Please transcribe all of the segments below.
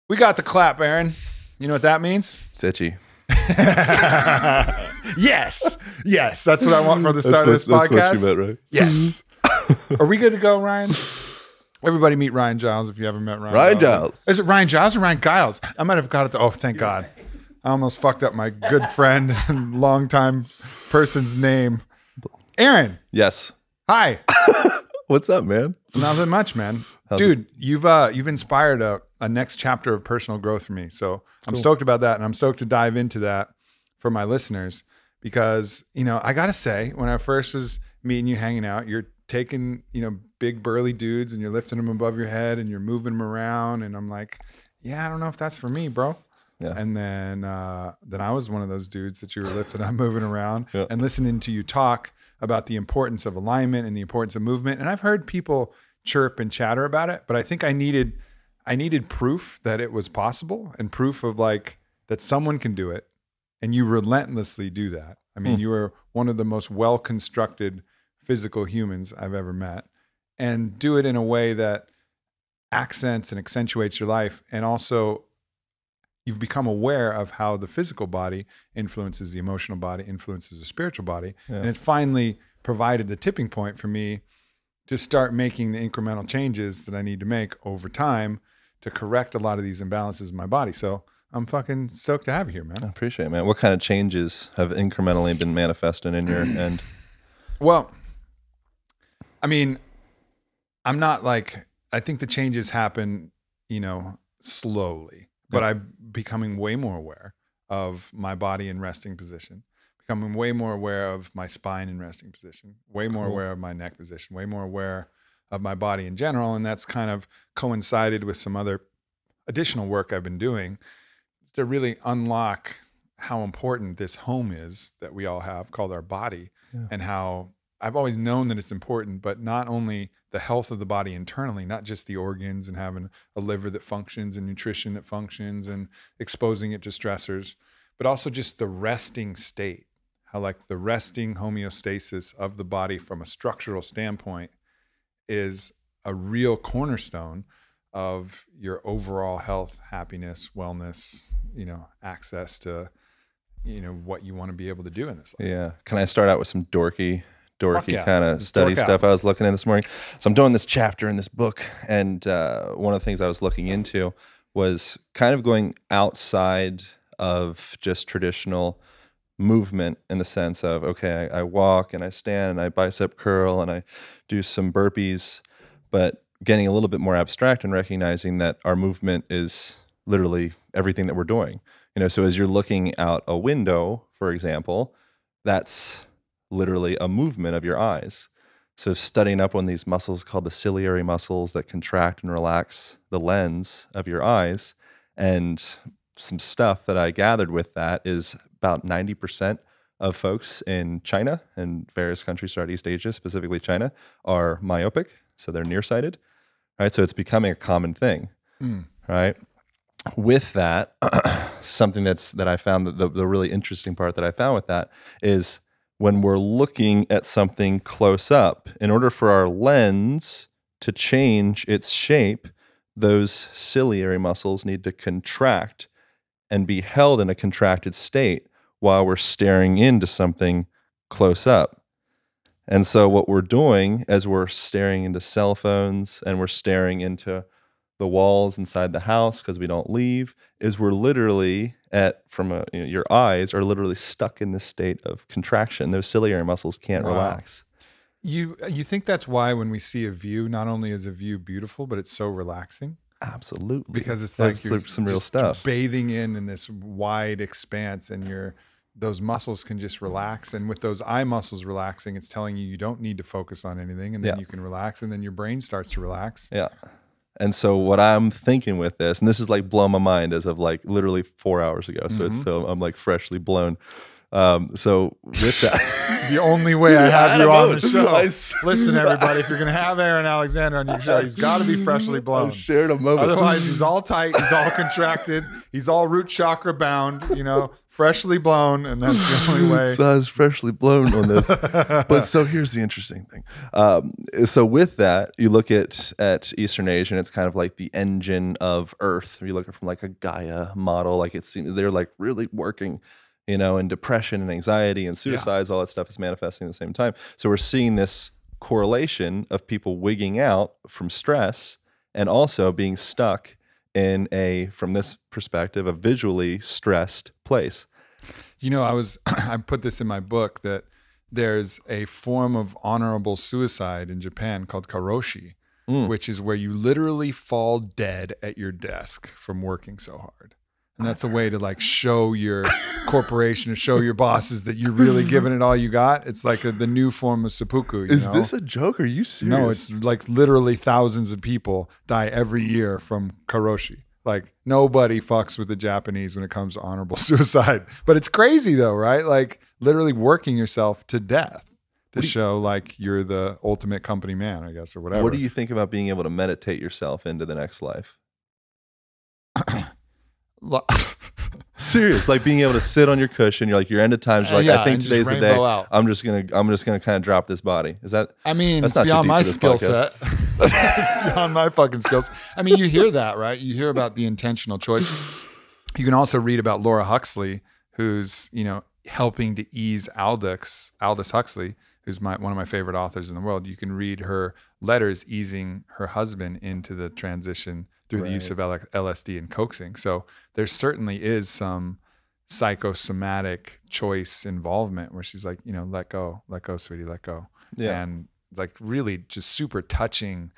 We got the clap, Aaron. You know what that means? It's itchy. Yes. Yes. That's what I want for the start of this podcast. That's what you meant, right? Yes. Are we good to go, Ryan? Everybody meet Ryan Giles if you haven't met Ryan. Ryan Giles. Is it Ryan Giles or Ryan Giles? I might have got it. Oh, thank God. I almost fucked up my good friend and longtime person's name. Aaron. Yes. Hi. What's up, man? Nothing much, man. Dude, you've inspired a next chapter of personal growth for me. So I'm stoked about that. And I'm stoked to dive into that for my listeners because, you know, I got to say, when I first was meeting you, hanging out, you're taking, you know, big burly dudes and you're lifting them above your head and you're moving them around. And I'm like, yeah, I don't know if that's for me, bro. Yeah. And then I was one of those dudes that you were lifting up, moving around and listening to you talk about the importance of alignment and the importance of movement. And I've heard people chirp and chatter about it, but I think I needed proof that it was possible and proof of like that someone can do it. And you relentlessly do that. I mean, you are one of the most well-constructed physical humans I've ever met, and do it in a way that accents and accentuates your life. And also you've become aware of how the physical body influences the emotional body, influences the spiritual body. Yeah. And it finally provided the tipping point for me to start making the incremental changes that I need to make over time to correct a lot of these imbalances in my body. So I'm fucking stoked to have you here, man. I appreciate it, man. What kind of changes have incrementally been manifested in your end? Well, I mean, I'm not like, I think the changes happen, you know, slowly, but I'm becoming way more aware of my body in resting position, becoming way more aware of my spine in resting position, way more aware of my neck position, way more aware of my body in general. And that's kind of coincided with some other additional work I've been doing to really unlock how important this home is that we all have called our body, and how I've always known that it's important, but not only the health of the body internally, not just the organs and having a liver that functions and nutrition that functions and exposing it to stressors, but also just the resting state, how like the resting homeostasis of the body from a structural standpoint is a real cornerstone of your overall health, happiness, wellness, you know, access to, you know, what you want to be able to do in this life. Yeah. Can I start out with some dorky kind of study stuff I was looking at this morning? So I'm doing this chapter in this book, and one of the things I was looking into was kind of going outside of just traditional movement in the sense of, okay, I walk and I stand and I bicep curl and I do some burpees, but getting a little bit more abstract and recognizing that our movement is literally everything that we're doing. You know, so as you're looking out a window, for example, that's literally a movement of your eyes. So studying up on these muscles called the ciliary muscles that contract and relax the lens of your eyes, and some stuff that I gathered with that is about 90% of folks in China and various countries throughout East Asia, specifically China, are myopic. So they're nearsighted, right? So it's becoming a common thing, right? With that, something that I found, that the really interesting part that I found with that is when we're looking at something close up, in order for our lens to change its shape, those ciliary muscles need to contract and be held in a contracted state while we're staring into something close up. And so what we're doing as we're staring into cell phones and we're staring into the walls inside the house because we don't leave, is we're literally your eyes are literally stuck in this state of contraction. Those ciliary muscles can't relax. You think that's why when we see a view, not only is a view beautiful, but it's so relaxing? Absolutely. Because it's like you're some real stuff. Bathing in this wide expanse, and those muscles can just relax. And with those eye muscles relaxing, it's telling you don't need to focus on anything, and then you can relax, and then your brain starts to relax. Yeah. And so what I'm thinking with this, and this is like blowing my mind as of like literally 4 hours ago. So I'm like freshly blown. So with that, the only way I have you on the show. Listen, everybody, if you're gonna have Aaron Alexander on your show, he's got to be freshly blown. Shared a moment. Otherwise, he's all tight, he's all contracted, he's all root chakra bound. Freshly blown, and that's the only way. So I was freshly blown on this. But so here's the interesting thing. So with that, you look at Eastern Asia, and it's kind of like the engine of Earth. You look at it from like a Gaia model, like they're like really working, and depression and anxiety and suicides, all that stuff is manifesting at the same time. So we're seeing this correlation of people wigging out from stress and also being stuck in from this perspective, a visually stressed place. I put this in my book that there's a form of honorable suicide in Japan called karoshi, which is where you literally fall dead at your desk from working so hard. And that's a way to like show your corporation or show your bosses that you're really giving it all you got. It's like the new form of seppuku. Is this a joke? Are you serious? No, it's like literally thousands of people die every year from karoshi. Like nobody fucks with the Japanese when it comes to honorable suicide. But it's crazy though, right? Like literally working yourself to death to show like you're the ultimate company man, I guess, or whatever. What do you think about being able to meditate yourself into the next life? Serious, like being able to sit on your cushion, your end of times, you're like, I think today's the day. I'm just gonna kind of drop this body. Is that? I mean, it's beyond my skill set. It's beyond my fucking skills. I mean, you hear that, right? You hear about the intentional choice. You can also read about Laura Huxley, who's helping to ease Aldous Huxley, who's one of my favorite authors in the world. You can read her letters easing her husband into the transition through the use of LSD and coaxing. So there certainly is some psychosomatic choice involvement where she's like, let go, sweetie, let go. Yeah. And like really just super touching,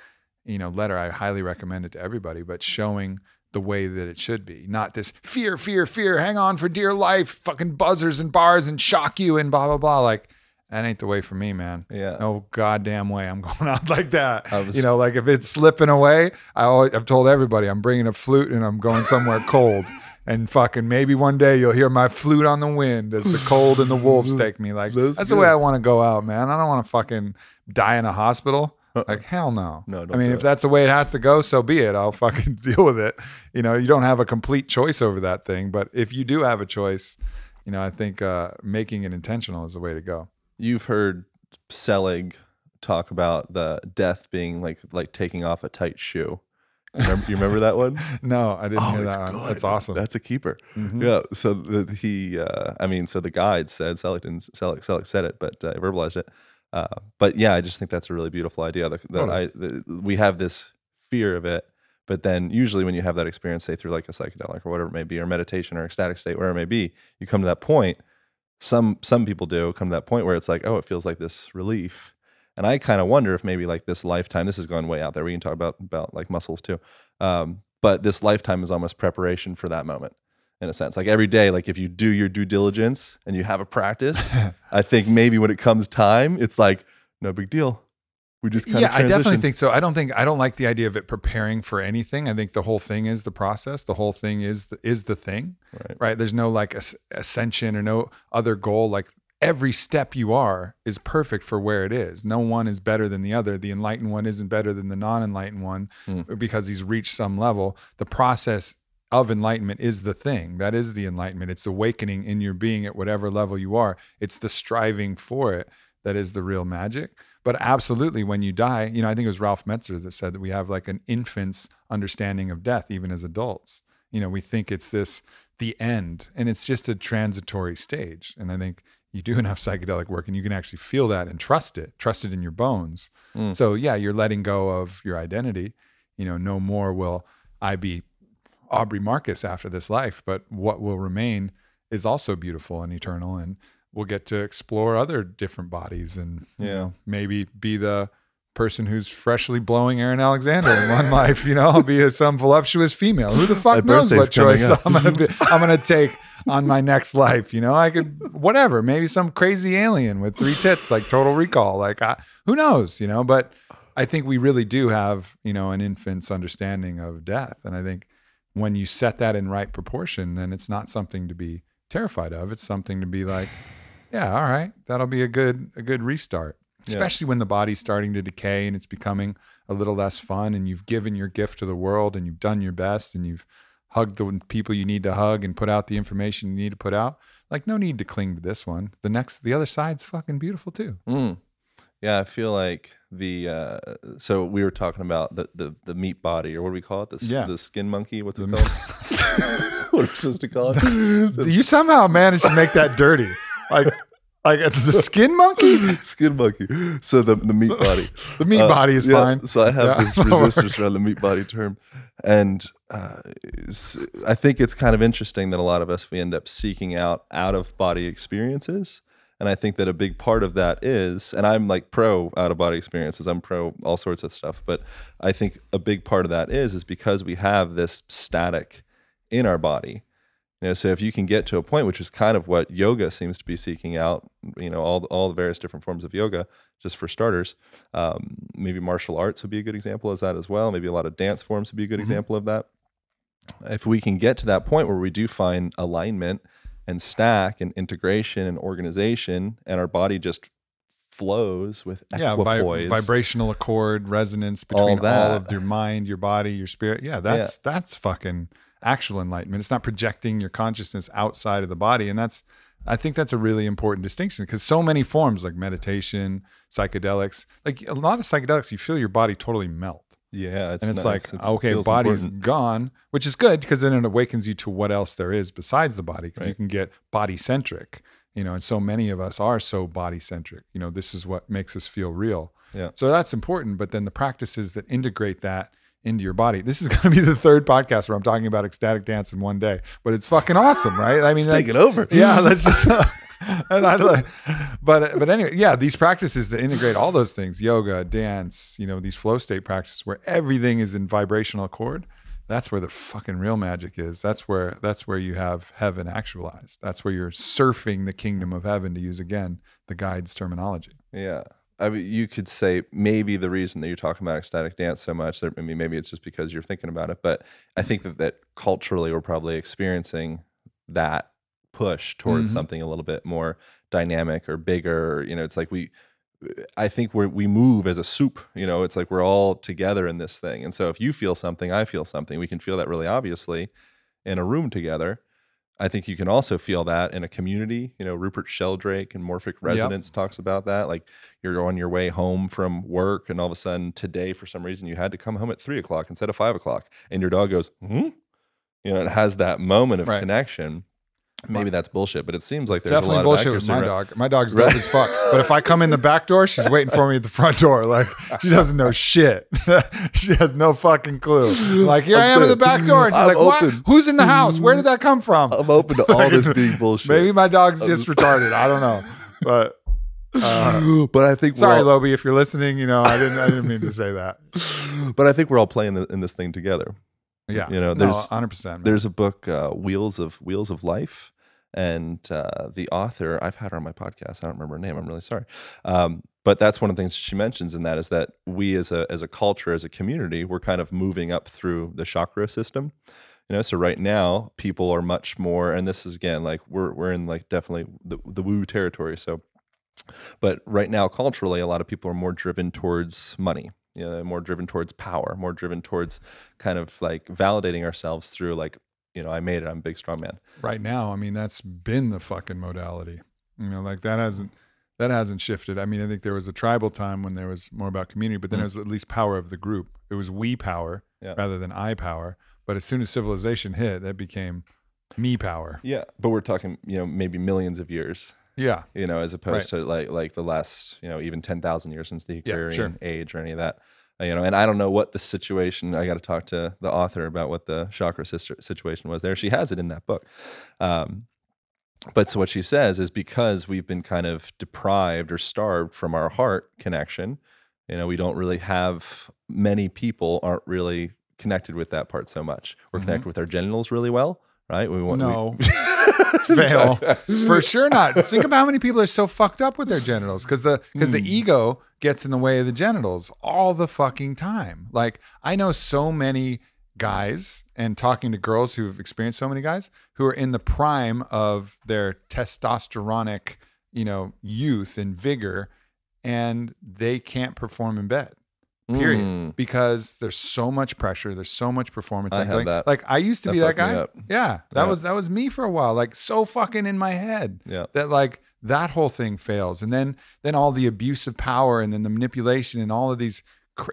letter. I highly recommend it to everybody, but showing the way that it should be. Not this fear, hang on for dear life, fucking buzzers and bars and shock you and blah, blah, blah. Like, that ain't the way for me, man. Yeah. No goddamn way I'm going out like that. Like if it's slipping away, I've told everybody I'm bringing a flute and I'm going somewhere cold. And fucking maybe one day you'll hear my flute on the wind as the cold and the wolves take me. Like that's the way I want to go out, man. I don't want to fucking die in a hospital. Like hell no. No, I mean, if that's the way it has to go, so be it. I'll fucking deal with it. You don't have a complete choice over that thing. But if you do have a choice, I think making it intentional is the way to go. You've heard Selig talk about the death being like taking off a tight shoe. You remember that one? No, I didn't hear that one. Good. That's awesome. That's a keeper. Mm-hmm. Yeah. So so the guide said, Selig said it, but I verbalized it. But yeah, I just think that's a really beautiful idea. We have this fear of it, but then usually when you have that experience, say through like a psychedelic or whatever it may be, or meditation or ecstatic state, whatever it may be, you come to that point. Some people do come to that point where it's like, oh, it feels like this relief. And I kind of wonder if maybe like this lifetime, this is going way out there. We can talk about like muscles too. But this lifetime is almost preparation for that moment in a sense. Like every day, like if you do your due diligence and you have a practice, I think maybe when it comes time, it's like, no big deal. We just kind of transition. I definitely think so. I don't like the idea of it preparing for anything. I think the whole thing is the process. The whole thing is the thing, right? There's no like ascension or no other goal. Like every step you are is perfect for where it is. No one is better than the other. The enlightened one isn't better than the non-enlightened one because he's reached some level. The process of enlightenment is the thing. That is the enlightenment. It's awakening in your being at whatever level you are. It's the striving for it that is the real magic. But absolutely, when you die, I think it was Ralph Metzer that said that we have like an infant's understanding of death, even as adults. We think it's the end, and it's just a transitory stage. And I think you do enough psychedelic work and you can actually feel that and trust it in your bones. So yeah, you're letting go of your identity. No more will I be Aubrey Marcus after this life, but what will remain is also beautiful and eternal. And we'll get to explore other different bodies and maybe be the person who's freshly blowing Aaron Alexander in one life. I'll be some voluptuous female. Who the fuck knows what choice I'm gonna take on my next life? I could whatever. Maybe some crazy alien with 3 tits, like Total Recall. Like who knows? But I think we really do have an infant's understanding of death, and I think when you set that in right proportion, then it's not something to be terrified of. It's something to be like, yeah, all right, that'll be a good restart. Especially when the body's starting to decay and it's becoming a little less fun, and you've given your gift to the world and you've done your best and you've hugged the people you need to hug and put out the information you need to put out. Like, no need to cling to this one. The other side's fucking beautiful too. Yeah, I feel like so we were talking about the meat body, or what do we call it? The skin monkey. What's it called? What are we supposed to call it? You somehow managed to make that dirty. Like it's a skin monkey? Skin monkey. So the meat body. The meat body is fine. So I have this resistance around the meat body term. And I think it's kind of interesting that a lot of us, we end up seeking out of body experiences. And I think that a big part of that is, and I'm like pro out of body experiences, I'm pro all sorts of stuff, but I think a big part of that is because we have this static in our body. So if you can get to a point, which is kind of what yoga seems to be seeking out, all the various different forms of yoga, just for starters, maybe martial arts would be a good example of that as well. Maybe a lot of dance forms would be a good example of that. If we can get to that point where we do find alignment and stack and integration and organization, and our body just flows with equipoise, vibrational accord, resonance between all of your mind, your body, your spirit. Yeah, that's fucking actual enlightenment. It's not projecting your consciousness outside of the body. And I think that's a really important distinction, because so many forms like meditation, psychedelics, like a lot of psychedelics, you feel your body totally melt. Yeah. And it's like, okay, body's gone, which is good, because then it awakens you to what else there is besides the body, because you can get body centric, and so many of us are so body centric. This is what makes us feel real. Yeah. So that's important. But then the practices that integrate that into your body. This is going to be the third podcast where I'm talking about ecstatic dance in one day, but it's fucking awesome, right? I mean, take it over. Yeah, let's just. But anyway, these practices that integrate all those things, yoga, dance, these flow state practices where everything is in vibrational accord. That's where the fucking real magic is. That's where you have heaven actualized. That's where you're surfing the kingdom of heaven, to use again the guide's terminology. Yeah. I mean, you could say maybe the reason that you're talking about ecstatic dance so much, maybe it's just because you're thinking about it, but I think that culturally we're probably experiencing that push towards something a little bit more dynamic or bigger. It's like I think we move as a soup. It's like we're all together in this thing. And so if you feel something, I feel something. We can feel that really obviously in a room together. I think you can also feel that in a community. Rupert Sheldrake and Morphic Resonance talks about that. Like, you're on your way home from work, and all of a sudden today, for some reason, you had to come home at 3 o'clock instead of 5 o'clock, and your dog goes, it has that moment of connection. Maybe that's bullshit, but it seems like there's a lot of accuracy. Definitely bullshit with my dog. My dog's dope as fuck. But if I come in the back door, she's waiting for me at the front door. Like, she doesn't know shit. She has no fucking clue. Like, here I am at the back door, and she's like, "What? Who's in the house? Where did that come from?" I'm open to all this being bullshit. Maybe my dog's just retarded. I don't know, but I think sorry, Lobi, if you're listening. I didn't mean to say that. But I think we're all playing in this thing together. Yeah, there's 100%. There's a book, Wheels of Life, and the author, I've had her on my podcast. I don't remember her name. I'm really sorry. But that's one of the things she mentions in that, is that we as a culture, as a community, we're kind of moving up through the chakra system. So right now people are much more, and this is again, like we're in like definitely the woo territory. So, but right now culturally, a lot of people are more driven towards money. More driven towards power, more driven towards kind of like validating ourselves through like, I made it, I'm a big, strong man. Right now, that's been the fucking modality. Like that hasn't shifted. I think there was a tribal time when there was more about community, but then it was at least power of the group. It was we power rather than I power. But as soon as civilization hit, that became me power. Yeah, but we're talking, maybe millions of years. Yeah. As opposed to like the last, even 10,000 years since the Aquarian age or any of that. And I don't know what the situation, I got to talk to the author about what the chakra situation was there. She has it in that book. But so what she says is, because we've been kind of deprived or starved from our heart connection, we don't really have, many people aren't really connected with that part so much. We're connected with our genitals really well, right? Fail. For sure not. Think about how many people are so fucked up with their genitals, because the ego gets in the way of the genitals all the fucking time. Like, I know so many guys and talking to girls who've experienced so many guys who are in the prime of their testosteronic, youth and vigor, and they can't perform in bed. Period. Because there's so much pressure. There's so much performance anxiety. Like I used to be that guy. Yeah. That was me for a while. Like so fucking in my head that like that whole thing fails. And then all the abuse of power and then the manipulation and all of these,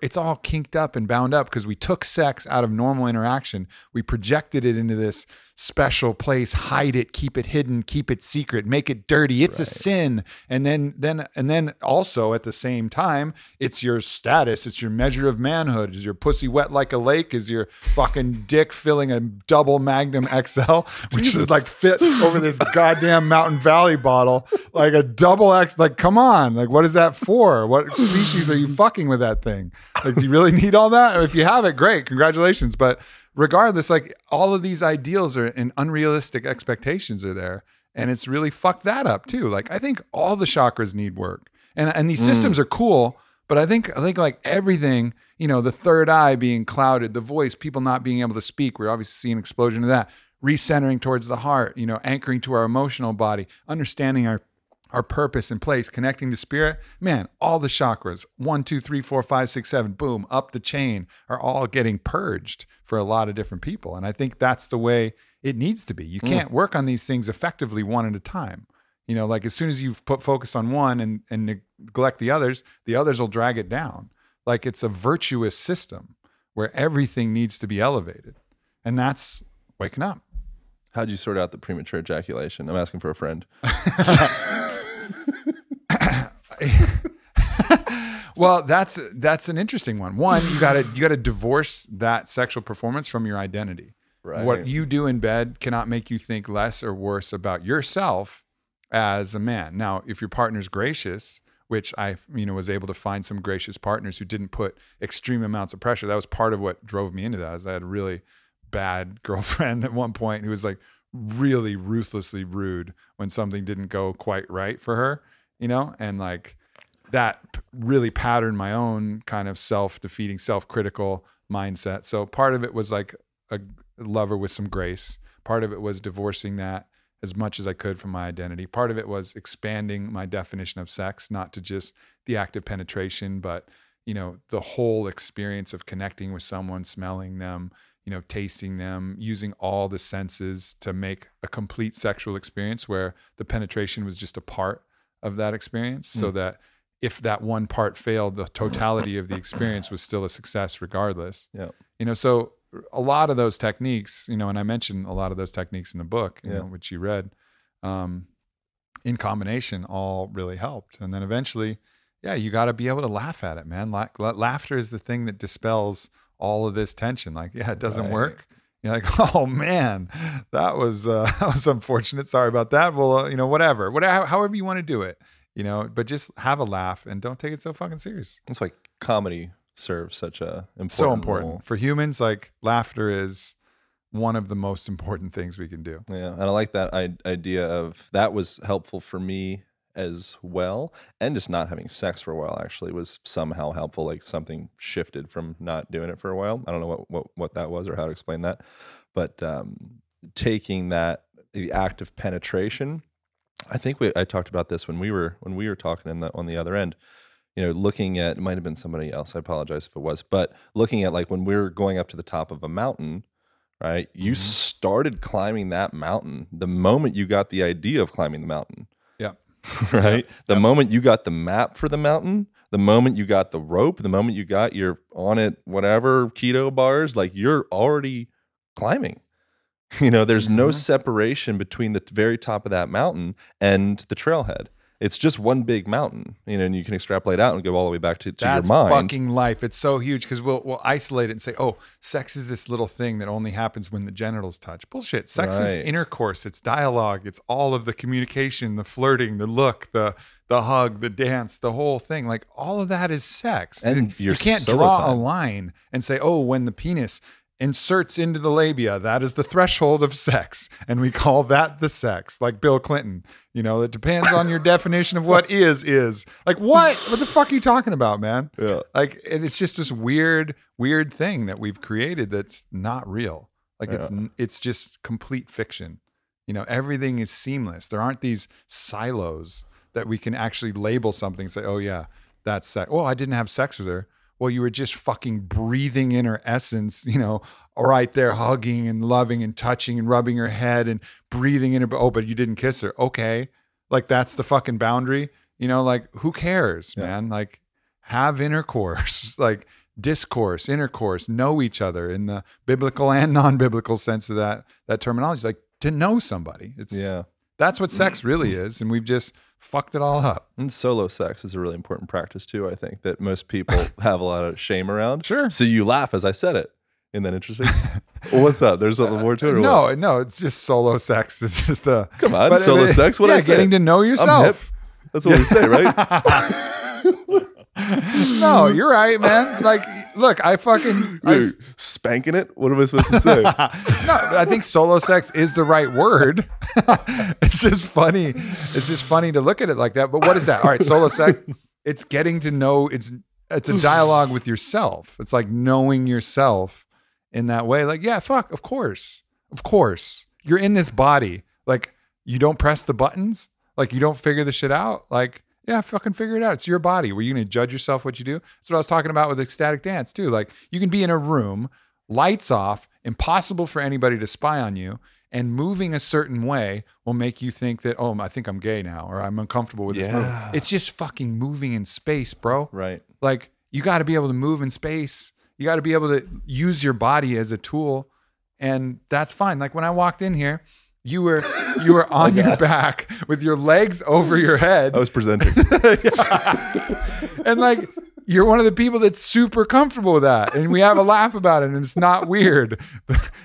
it's all kinked up and bound up because we took sex out of normal interaction. We projected it into this special place, hide it, keep it hidden, keep it secret, make it dirty. It's a sin. And then also at the same time, it's your status. It's your measure of manhood. Is your pussy wet like a lake? Is your fucking dick filling a double Magnum XL, which is like fit over this goddamn Mountain Valley bottle, like a double X, like, come on. Like, what is that for? What species are you fucking with that thing? Like, do you really need all that? Or if you have it, great, congratulations. But regardless, like all of these ideals are and unrealistic expectations are there. And it's really fucked that up too. Like I think all the chakras need work. And these systems are cool, but I think like everything, the third eye being clouded, the voice, people not being able to speak. We're obviously seeing an explosion of that. Recentering towards the heart, anchoring to our emotional body, understanding our purpose and place, connecting to spirit, man, all the chakras, 1, 2, 3, 4, 5, 6, 7, boom, up the chain are all getting purged for a lot of different people. And I think that's the way it needs to be. You can't work on these things effectively one at a time. Like as soon as you put focus on one and neglect the others will drag it down. Like it's a virtuous system where everything needs to be elevated. And that's waking up. How'd you sort out the premature ejaculation? I'm asking for a friend. Well, that's an interesting one. One, you gotta divorce that sexual performance from your identity. Right. What you do in bed cannot make you think less or worse about yourself as a man. Now, if your partner's gracious, which I was able to find some gracious partners who didn't put extreme amounts of pressure. That was part of what drove me into that. Is I had a really bad girlfriend at one point who was like really ruthlessly rude when something didn't go quite right for her, and like that really patterned my own kind of self-defeating, self-critical mindset. So part of it was like a lover with some grace. Part of it was divorcing that as much as I could from my identity. Part of it was expanding my definition of sex, not to just the act of penetration, but, the whole experience of connecting with someone, smelling them, tasting them, using all the senses to make a complete sexual experience where the penetration was just a part of that experience. So that if that one part failed, the totality of the experience was still a success regardless. Yeah. So a lot of those techniques, and I mentioned a lot of those techniques in the book, which you read, in combination all really helped. And then eventually, you got to be able to laugh at it, man. Laughter is the thing that dispels all of this tension. Like, it doesn't work. You're like, oh man, that was unfortunate. Sorry about that. Well, whatever, however you want to do it, but just have a laugh and don't take it so fucking serious. That's why comedy serves such a important role. For humans. Like laughter is one of the most important things we can do. Yeah. And I like that idea of that was helpful for me as well. And just not having sex for a while actually was somehow helpful. Like something shifted from not doing it for a while. I don't know what that was or how to explain that, but taking the act of penetration, I think I talked about this when we were talking on the other end, looking at, it might've been somebody else. I apologize if it was, but looking at like when we were going up to the top of a mountain, right? You started climbing that mountain the moment you got the idea of climbing the mountain. Right? The moment you got the map for the mountain, the moment you got the rope, the moment you got your on it, whatever, keto bars, like you're already climbing. There's no separation between the very top of that mountain and the trailhead. It's just one big mountain, and you can extrapolate out and go all the way back to your mind. That's fucking life. It's so huge because we'll isolate it and say, oh, sex is this little thing that only happens when the genitals touch. Bullshit. Sex is intercourse. It's dialogue. It's all of the communication, the flirting, the look, the hug, the dance, the whole thing. Like all of that is sex. And you can't draw a line and say, oh, when the penis inserts into the labia. That is the threshold of sex. And we call that the sex, like Bill Clinton. You know, it depends on your definition of what is. Like, what? What the fuck are you talking about, man? Yeah. Like, it's just this weird thing that we've created that's not real. Like, it's just complete fiction. You know, everything is seamless. There aren't these silos that we can actually label something and say, oh, yeah, that's sex. Oh, I didn't have sex with her. Well, you were just fucking breathing in her essence, you know, right there, hugging and loving and touching and rubbing her head and breathing in her. Oh, but you didn't kiss her. Okay. Like, that's the fucking boundary, you know, like, who cares, man? Like, have intercourse, like discourse, intercourse, know each other in the biblical and non-biblical sense of that terminology, like to know somebody. That's what sex really is. And we've just fucked it all up. And solo sex is a really important practice too, I think, that most people have a lot of shame around. Sure. So you laugh as I said it. Isn't that interesting? Well, what's up? There's something more to it? Or No, it's just solo sex. It's just a... Come on, solo sex? What I say? Getting to know yourself. That's what we say, right? No, you're right, man. Like, look, You're spanking it? What am I supposed to say? No, I think solo sex is the right word. It's just funny. It's just funny to look at it like that. But what is that? All right, solo sex, it's getting to know, it's a dialogue with yourself. It's like knowing yourself in that way. Like, yeah, fuck, of course. Of course. You're in this body. Like, you don't press the buttons. Like, you don't figure the shit out. Like, yeah, fucking figure it out. It's your body. Were you going to judge yourself what you do? That's what I was talking about with ecstatic dance too. Like, you can be in a room, lights off, impossible for anybody to spy on you, and moving a certain way will make you think that, oh, I think I'm gay now, or I'm uncomfortable with this move. It's just fucking moving in space, bro. Right. Like, you got to be able to move in space. You got to be able to use your body as a tool, and that's fine. Like, when I walked in here, you were on your back with your legs over your head. I was presenting. And like, you're one of the people that's super comfortable with that. And we have a laugh about it. And it's not weird.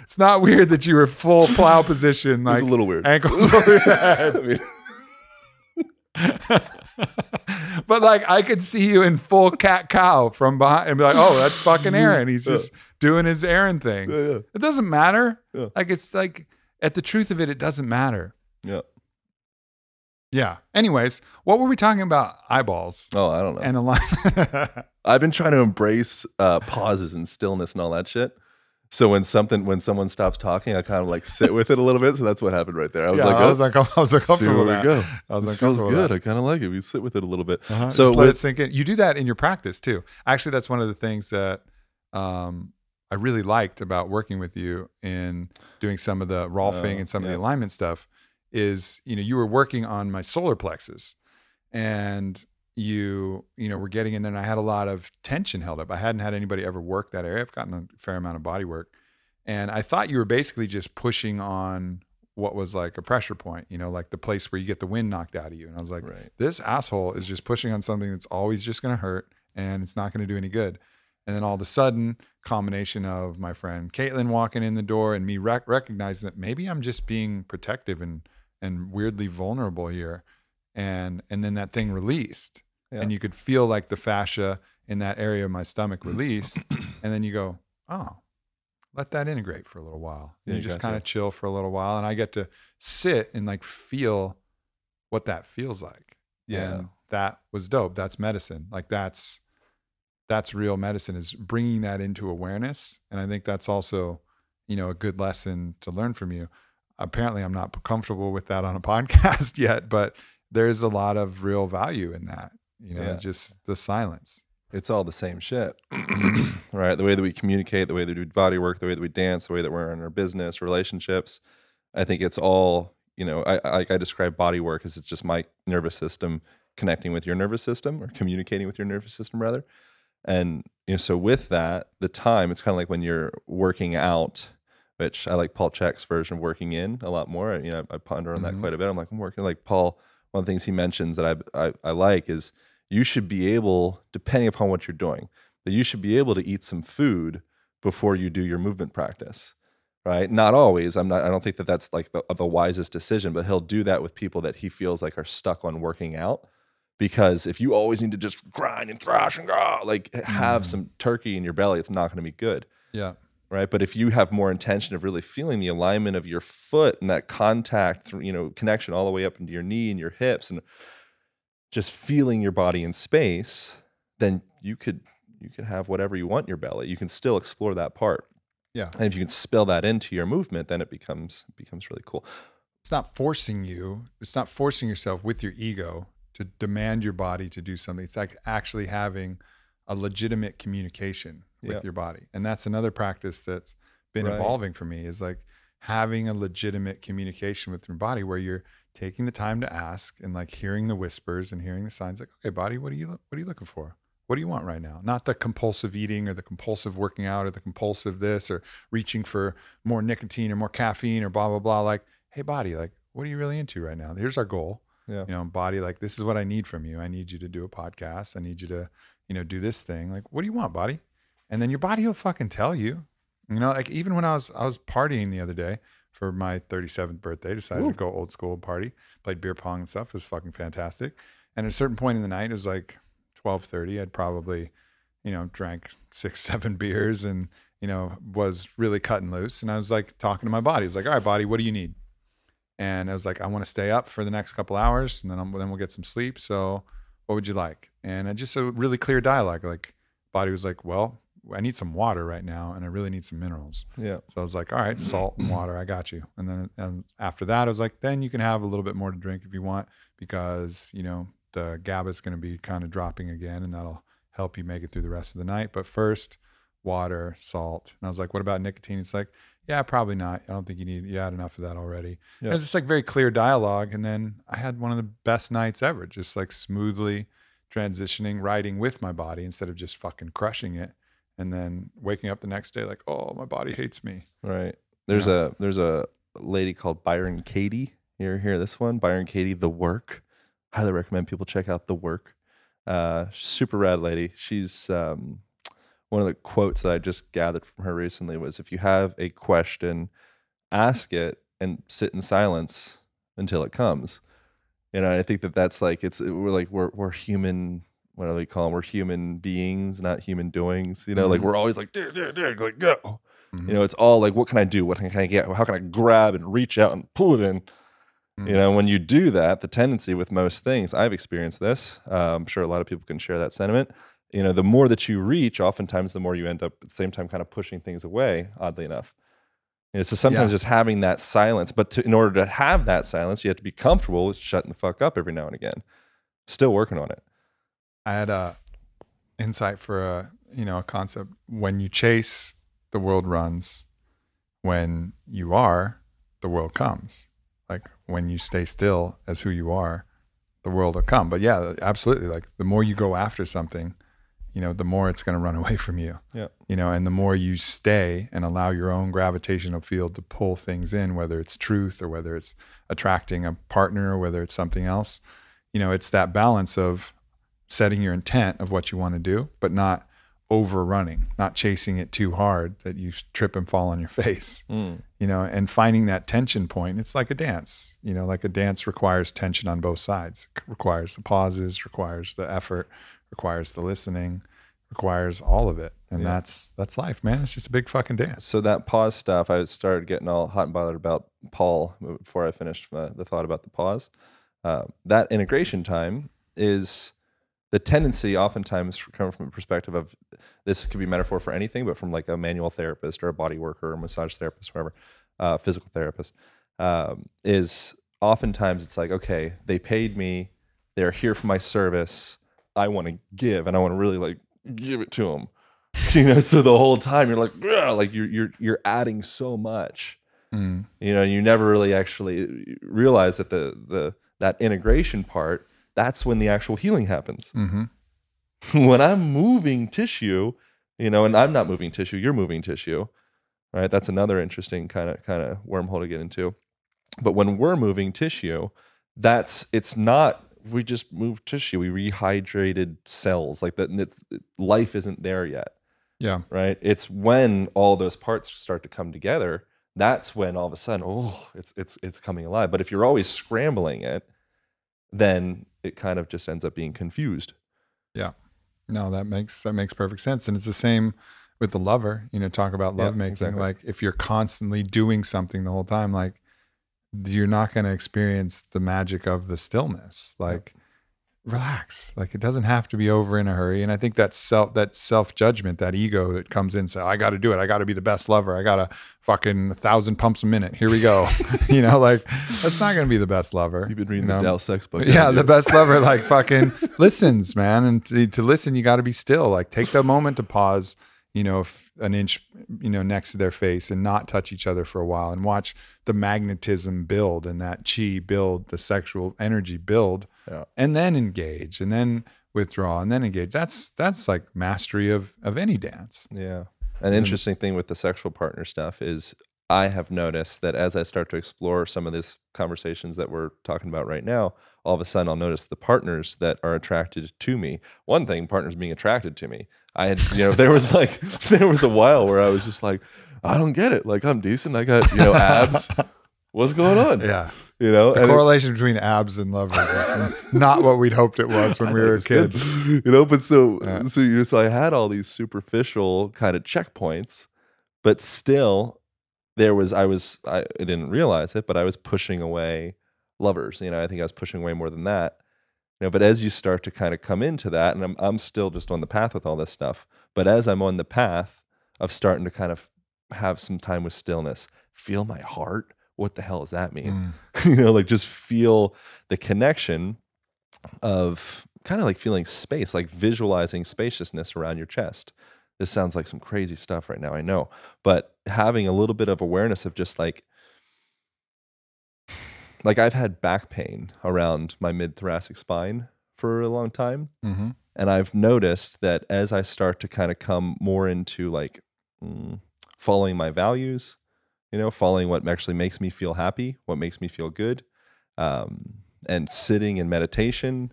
It's not weird that you were full plow position. Like, it's a little weird. Ankles over your head. But like, I could see you in full cat cow from behind and be like, oh, that's fucking Aaron. He's just doing his Aaron thing. It doesn't matter. Like, it's like, at the truth of it, it doesn't matter. Yeah. Anyways, what were we talking about? Eyeballs. Oh, I don't know. And a line. I've been trying to embrace pauses and stillness and all that shit. So when someone stops talking, I kind of like sit with it a little bit. So that's what happened right there. I was I was uncomfortable with that. This feels good. I kind of like it. We sit with it a little bit. So let it sink in. You do that in your practice too. Actually, that's one of the things that I really liked about working with you in doing some of the Rolfing and some of the alignment stuff is, you know, you were working on my solar plexus and you were getting in there and I had a lot of tension held up. I hadn't had anybody ever work that area. I've gotten a fair amount of body work. And I thought you were basically just pushing on what was like a pressure point, you know, like the place where you get the wind knocked out of you. And I was like, this asshole is just pushing on something that's always just going to hurt and it's not going to do any good. And then all of a sudden, combination of my friend Caitlin walking in the door and me recognizing that maybe I'm just being protective and weirdly vulnerable here. And then that thing released. And you could feel like the fascia in that area of my stomach release. And then you go, oh, let that integrate for a little while. And you just kind of chill for a little while. And I get to sit and like feel what that feels like. And that was dope. That's medicine. Like that's real medicine, is bringing that into awareness. And I think that's also, you know, a good lesson to learn from you. Apparently I'm not comfortable with that on a podcast yet, but there's a lot of real value in that, you know, just the silence. It's all the same shit, right? The way that we communicate, the way that we do body work, the way that we dance, the way that we're in our business, relationships. I think it's all, you know, I describe body work as it's just my nervous system connecting with your nervous system, or communicating with your nervous system rather. And, you know, so with that, the time, it's kind of like when you're working out, which I like Paul Chek's version of working in a lot more. You know, I ponder on that quite a bit. I'm like, I'm working like Paul. One of the things he mentions that I like is you should be able, depending upon what you're doing, that you should be able to eat some food before you do your movement practice, right? Not always. I don't think that that's like the wisest decision, but he'll do that with people that he feels like are stuck on working out. Because if you always need to just grind and thrash and go, like have some turkey in your belly, it's not going to be good. Yeah. right? But if you have more intention of really feeling the alignment of your foot and that contact, you know, connection all the way up into your knee and your hips, and just feeling your body in space, then you could have whatever you want in your belly. You can still explore that part. Yeah. And if you can spill that into your movement, then it becomes really cool. It's not forcing you. It's not forcing yourself with your ego to demand your body to do something. It's like actually having a legitimate communication with your body. And that's another practice that's been evolving for me, is like having a legitimate communication with your body, where you're taking the time to ask and like hearing the whispers and hearing the signs, like, okay, body, what are you looking for? What do you want right now? Not the compulsive eating or the compulsive working out or the compulsive this or reaching for more nicotine or more caffeine or blah, blah, blah. Like, hey, body, like, what are you really into right now? Here's our goal. Yeah. You know, body, like, this is what I need from you. I need you to do a podcast. I need you to, you know, do this thing. Like, what do you want, body? And then your body will fucking tell you. You know, like even when I was partying the other day for my 37th birthday, decided to go old school party, played beer pong and stuff. It was fucking fantastic. And at a certain point in the night, it was like 12:30. I'd probably, you know, drank 6-7 beers and, you know, was really cutting loose. And I was like talking to my body. I was like, all right, body, what do you need? And I was like, I want to stay up for the next couple hours, and then we'll get some sleep. So what would you like? And I just a really clear dialogue. Like, body was like, well, I need some water right now, and I really need some minerals. Yeah. So I was like, all right, salt and water, I got you. And then after that, I was like, then you can have a little bit more to drink if you want, because, you know, the GABA is going to be kind of dropping again, and that'll help you make it through the rest of the night. But first, water, salt. And I was like, what about nicotine? It's like, yeah, probably not. I don't think you had enough of that already. Yeah. It was just like very clear dialogue. And then I had one of the best nights ever, just like smoothly transitioning, riding with my body instead of just fucking crushing it. And then waking up the next day like, oh, my body hates me. Right. There's a lady called Byron Katie. You ever hear this one? Byron Katie, The Work. Highly recommend people check out The Work. Super rad lady. She's one of the quotes that I just gathered from her recently was, if you have a question, ask it and sit in silence until it comes. You know, I think that's like, we're human. What do we call them? We're human beings, not human doings. You know, like we're always like, dig, like go. Mm-hmm. You know, it's all like, what can I do? What can I get? How can I grab and reach out and pull it in? Mm-hmm. You know, when you do that, the tendency with most things, I've experienced this. I'm sure a lot of people can share that sentiment. You know, the more that you reach, oftentimes the more you end up at the same time kind of pushing things away, oddly enough. You know, so sometimes just having that silence, but in order to have that silence, you have to be comfortable with shutting the fuck up every now and again. Still working on it. I had a insight for a concept. When you chase, the world runs. When you are, the world comes. Like when you stay still as who you are, the world will come. But yeah, absolutely. Like the more you go after something, you know, the more it's going to run away from you. Yeah. You know, and the more you stay and allow your own gravitational field to pull things in, whether it's truth or whether it's attracting a partner or whether it's something else, you know, it's that balance of setting your intent of what you want to do, but not overrunning, not chasing it too hard that you trip and fall on your face, you know, and finding that tension point. It's like a dance, you know, like a dance requires tension on both sides. It requires the pauses, requires the effort, requires the listening, requires all of it. And that's life, man. It's just a big fucking dance. So that pause stuff, I started getting all hot and bothered about Paul before I finished the thought about the pause. That integration time is the tendency oftentimes coming from a perspective of, this could be metaphor for anything, but from like a manual therapist or a body worker or massage therapist, whatever, physical therapist, is oftentimes it's like, okay, they paid me, they're here for my service, I want to give, and I want to really like give it to them. You know, so the whole time you're like you're adding so much. You know, you never really actually realize that that integration part, that's when the actual healing happens. When I'm moving tissue, you know, and I'm not moving tissue, you're moving tissue, right? That's another interesting kind of wormhole to get into. But when we're moving tissue, it's not, we just moved tissue, we rehydrated cells, like that. Life isn't there yet. Yeah. Right. It's when all those parts start to come together, that's when all of a sudden, it's coming alive. But if you're always scrambling it, then it kind of just ends up being confused. Yeah. No, that makes perfect sense. And it's the same with the lover, talk about love making. Exactly. Like if you're constantly doing something the whole time, like you're not going to experience the magic of the stillness. Like relax. Like it doesn't have to be over in a hurry. And I think that self judgment, that ego that comes in, so I got to do it. I got to be the best lover. I got to fucking 1,000 pumps a minute. Here we go. Like that's not going to be the best lover. You've been reading the Dow Sex book. Yeah. The best lover, like fucking listens, man. And to listen, you got to be still. Like take the moment to pause, an inch, next to their face and not touch each other for a while and watch the magnetism build and that chi build, the sexual energy build, and then engage and then withdraw and then engage. That's like mastery of any dance. Yeah. An interesting thing with the sexual partner stuff is I have noticed that as I start to explore some of these conversations that we're talking about right now, all of a sudden I'll notice the partners that are attracted to me. One thing, partners being attracted to me. I had, there was a while where I was just like, I don't get it. Like I'm decent. I got, abs. What's going on? Yeah. The correlation between abs and lovers is not what we'd hoped it was when we were a kid. But so I had all these superficial kind of checkpoints, but still I didn't realize it, but I was pushing away lovers. I think I was pushing away more than that. But as you start to kind of come into that, and I'm still just on the path with all this stuff, but as I'm on the path of starting to kind of have some time with stillness, feel my heart. What the hell does that mean? Like just feel the connection of kind of like feeling space, like visualizing spaciousness around your chest. This sounds like some crazy stuff right now, I know, but having a little bit of awareness of just like I've had back pain around my mid-thoracic spine for a long time. Mm-hmm. And I've noticed that as I start to kind of come more into like following my values, following what actually makes me feel happy, what makes me feel good, and sitting in meditation,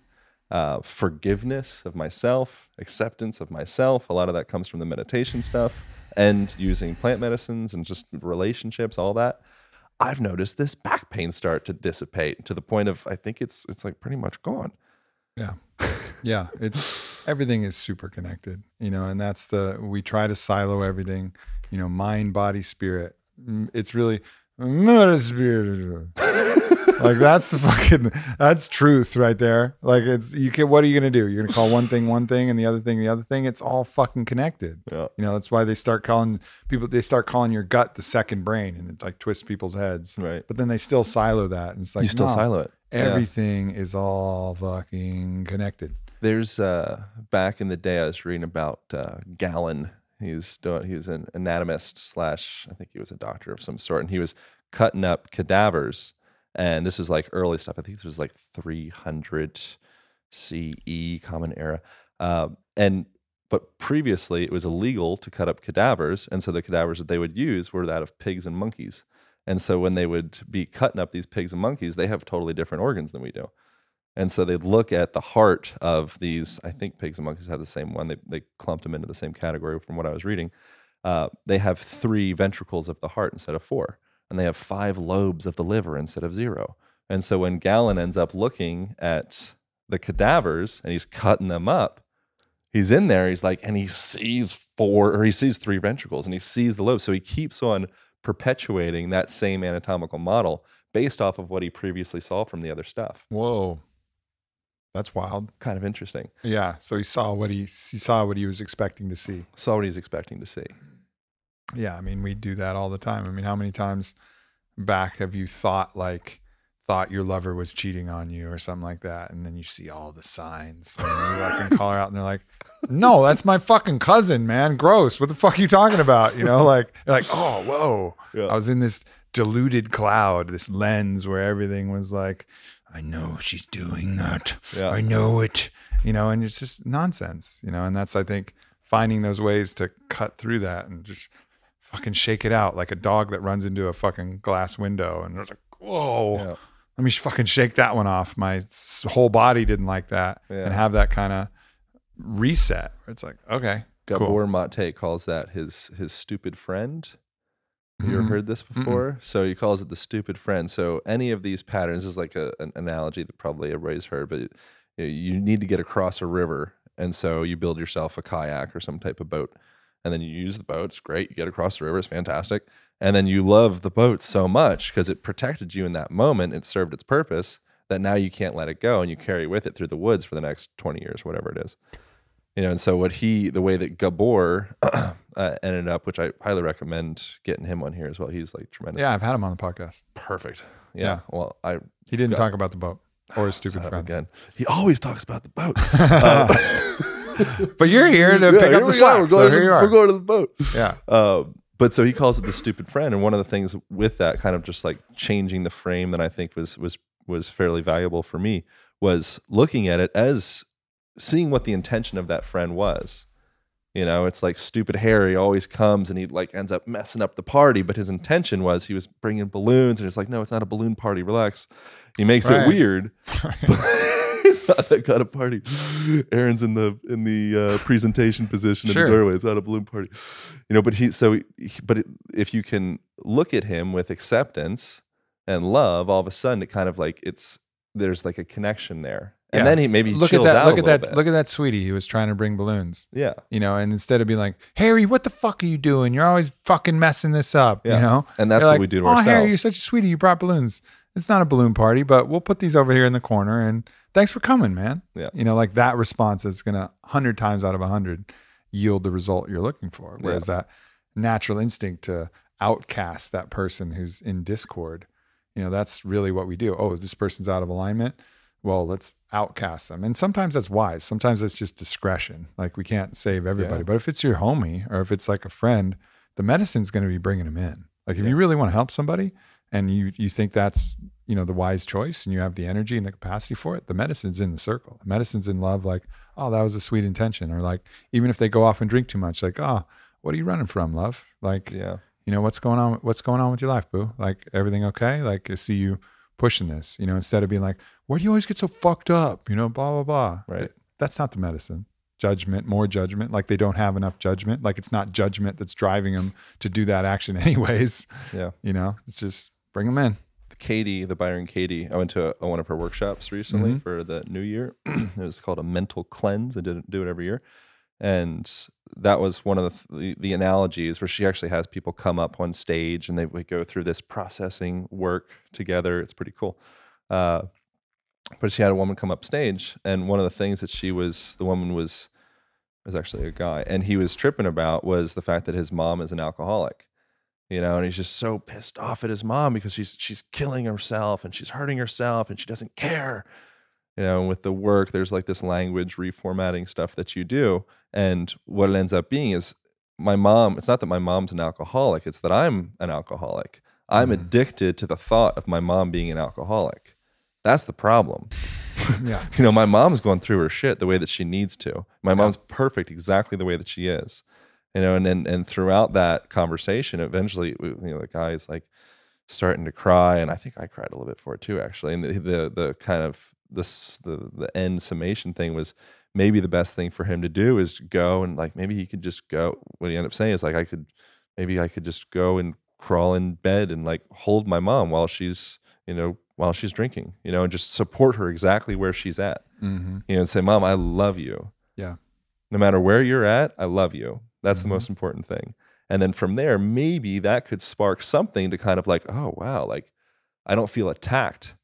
forgiveness of myself, acceptance of myself. A lot of that comes from the meditation stuff and using plant medicines and just relationships, all that. I've noticed this back pain start to dissipate to the point of, I think it's like pretty much gone. Yeah. Yeah. Everything is super connected, and we try to silo everything, mind, body, spirit. It's really like that's truth right there. Like what are you going to do? You're going to call one thing, and the other thing. It's all fucking connected. Yeah. That's why they start calling your gut the second brain, and it like twists people's heads. Right. But then they still silo that. And it's like, you still silo it. Everything is all fucking connected. There's back in the day I was reading about Galen. He was an anatomist / I think he was a doctor of some sort, and he was cutting up cadavers. And this was like early stuff. I think this was like 300 CE, Common Era. But previously it was illegal to cut up cadavers, and so the cadavers that they would use were that of pigs and monkeys. And so when they would be cutting up these pigs and monkeys, they have totally different organs than we do. And so they'd look at the heart of these, I think pigs and monkeys have the same one. They clumped them into the same category from what I was reading. They have 3 ventricles of the heart instead of 4. And they have 5 lobes of the liver instead of 0. And so when Galen ends up looking at the cadavers and he's cutting them up, he's in there, he's like, and he sees 3 ventricles and he sees the lobes. So he keeps on perpetuating that same anatomical model based off of what he previously saw from the other stuff. Whoa. That's wild. Kind of interesting. Yeah. So he saw what he was expecting to see. Saw what he was expecting to see. Yeah. I mean, we do that all the time. I mean, how many times back have you thought your lover was cheating on you or something like that? And then you see all the signs and you fucking call her out and they're like, no, that's my fucking cousin, man. Gross. What the fuck are you talking about? You know, like, you're like, oh, whoa. Yeah. I was in this diluted cloud, this lens where everything was like, I know she's doing that. Yeah. I know it, you know, and it's just nonsense, you know, and that's, I think, finding those ways to cut through that and just fucking shake it out like a dog that runs into a fucking glass window and there's like, whoa, yeah. Let me fucking shake that one off. My whole body didn't like that, yeah. And have that kind of reset. It's like, okay, Gabor Mate calls that his stupid friend. You ever heard this before? Mm-mm. So he calls it the stupid friend. So any of these patterns is like an analogy that probably everybody's heard, but you need to get across a river. And so you build yourself a kayak or some type of boat. and then you use the boat. It's great. You get across the river. It's fantastic. And then you love the boat so much because it protected you in that moment. It served its purpose that now you can't let it go, and you carry with it through the woods for the next 20 years, whatever it is. And so the way that Gabor ended up, which I highly recommend getting him on here as well. He's like tremendous. Yeah, I've had him on the podcast. Perfect. Yeah. Well, he didn't talk about the boat or his stupid friends. Again. He always talks about the boat. But you're here to pick up the slack. So here you are. We're going to the boat. Yeah. But so he calls it the stupid friend. And one of the things with that kind of just like changing the frame that I think was fairly valuable for me was looking at it as seeing what the intention of that friend was. It's like stupid Harry always comes and he like ends up messing up the party, but his intention was he was bringing balloons, and it's like, no, it's not a balloon party. Relax. He makes it weird. It's not that kind of party. Aaron's in the presentation position in the doorway. It's not a balloon party. But if you can look at him with acceptance and love, all of a sudden it kind of like there's like a connection there. And then he chills out a little bit. Look at that sweetie who was trying to bring balloons. Yeah. And instead of being like, Harry, what the fuck are you doing? You're always fucking messing this up. Yeah. And that's what we do to ourselves. Oh, Harry, you're such a sweetie. You brought balloons. It's not a balloon party, but we'll put these over here in the corner. And thanks for coming, man. Yeah. Like that response is going to 100 times out of 100 yield the result you're looking for. Whereas that natural instinct to outcast that person who's in discord, that's really what we do. Oh, this person's out of alignment. Well, let's outcast them. And sometimes that's wise. Sometimes it's just discretion. Like we can't save everybody. But if it's your homie or if it's like a friend, the medicine's going to be bringing them in. Like if you really want to help somebody and you think that's, the wise choice and you have the energy and the capacity for it, the medicine's in the circle. The medicine's in love. Like, oh, that was a sweet intention. Or like, even if they go off and drink too much, like, oh, what are you running from, love? Like, what's going on? What's going on with your life, boo? Like everything okay? Like I see you pushing this, instead of being like, why do you always get so fucked up? Blah, blah, blah. Right. That's not the medicine. Judgment, more judgment. Like they don't have enough judgment. Like it's not judgment that's driving them to do that action anyways. Yeah. It's just bring them in. Katie, the Byron Katie, I went to one of her workshops recently for the new year. It was called a mental cleanse. I do it every year. And that was one of the analogies where she actually has people come up on stage and they would go through this processing work together. It's pretty cool. But she had a woman come up stage, and one of the things that the woman was actually a guy, and he was tripping about was the fact that his mom is an alcoholic. And he's just so pissed off at his mom because she's killing herself and she's hurting herself and she doesn't care. And with the work, there's like this language reformatting stuff that you do. And what it ends up being is it's not that my mom's an alcoholic, it's that I'm an alcoholic. I'm addicted to the thought of my mom being an alcoholic. That's the problem. Yeah. My mom's going through her shit the way that she needs to. My mom's perfect exactly the way that she is. And throughout that conversation, eventually, the guy is like starting to cry, and I think I cried a little bit for it too, actually. And the kind of the end summation thing was maybe the best thing for him to do is go and like maybe he could just go. What he ended up saying is like I could just go and crawl in bed and like hold my mom while she's drinking, and just support her exactly where she's at, and say, Mom, I love you. Yeah. No matter where you're at, I love you. That's the most important thing. And then from there, maybe that could spark something to kind of like, oh, wow, like I don't feel attacked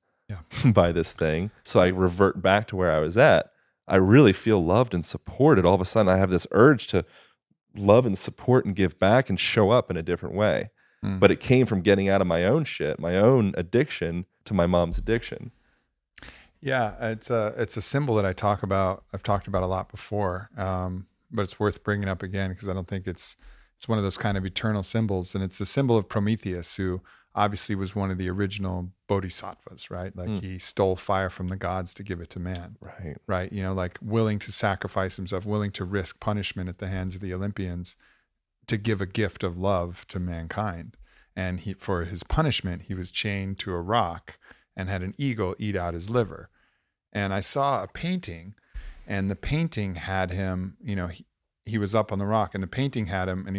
by this thing. So I revert back to where I was at. I really feel loved and supported. All of a sudden, I have this urge to love and support and give back and show up in a different way. But it came from getting out of my own shit, my own addiction to my mom's addiction. Yeah, it's a symbol that I've talked about a lot before, but it's worth bringing up again because I don't think it's one of those kind of eternal symbols. And it's the symbol of Prometheus, who obviously was one of the original bodhisattvas, right? Like he stole fire from the gods to give it to man. Right. Like willing to sacrifice himself, willing to risk punishment at the hands of the Olympians to give a gift of love to mankind. And for his punishment, he was chained to a rock and had an eagle eat out his liver. And I saw a painting, and the painting had him, he was up on the rock, and the painting had him, and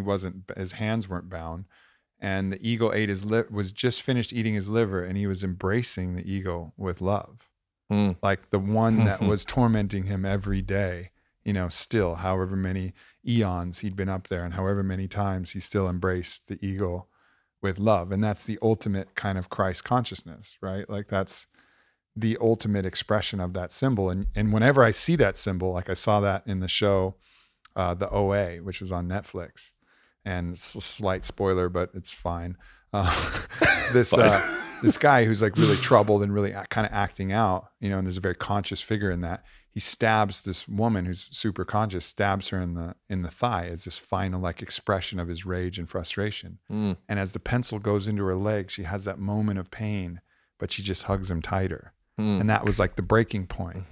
his hands weren't bound. And the eagle was just finished eating his liver, and he was embracing the eagle with love. Like the one that was tormenting him every day, still however many eons he'd been up there and however many times he still embraced the eagle with love. And that's the ultimate kind of Christ consciousness, right? Like that's the ultimate expression of that symbol. And whenever I see that symbol, like I saw that in the show, the OA, which was on Netflix, and it's a slight spoiler, but it's fine. This guy who's like really troubled and really kind of acting out, and there's a very conscious figure in that. He stabs this woman who's super conscious, stabs her in the thigh as this final like expression of his rage and frustration. And as the pencil goes into her leg, she has that moment of pain, but she just hugs him tighter. And that was like the breaking point.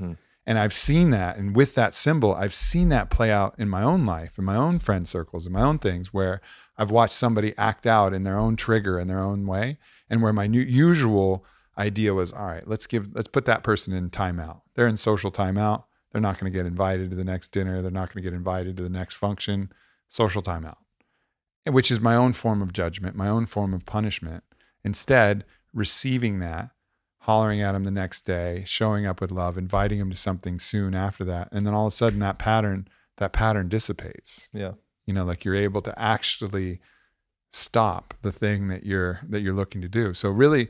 And I've seen that, and with that symbol, I've seen that play out in my own life, in my own friend circles, in my own things, where I've watched somebody act out in their own trigger in their own way, and where my usual idea was, all right, let's put that person in timeout. They're in social timeout. They're not going to get invited to the next dinner. They're not going to get invited to the next function. Social timeout, which is my own form of judgment, my own form of punishment. Instead, receiving that, hollering at him the next day, showing up with love, inviting him to something soon after that. And then all of a sudden that pattern dissipates. Yeah. Like you're able to actually stop the thing that you're looking to do. So really,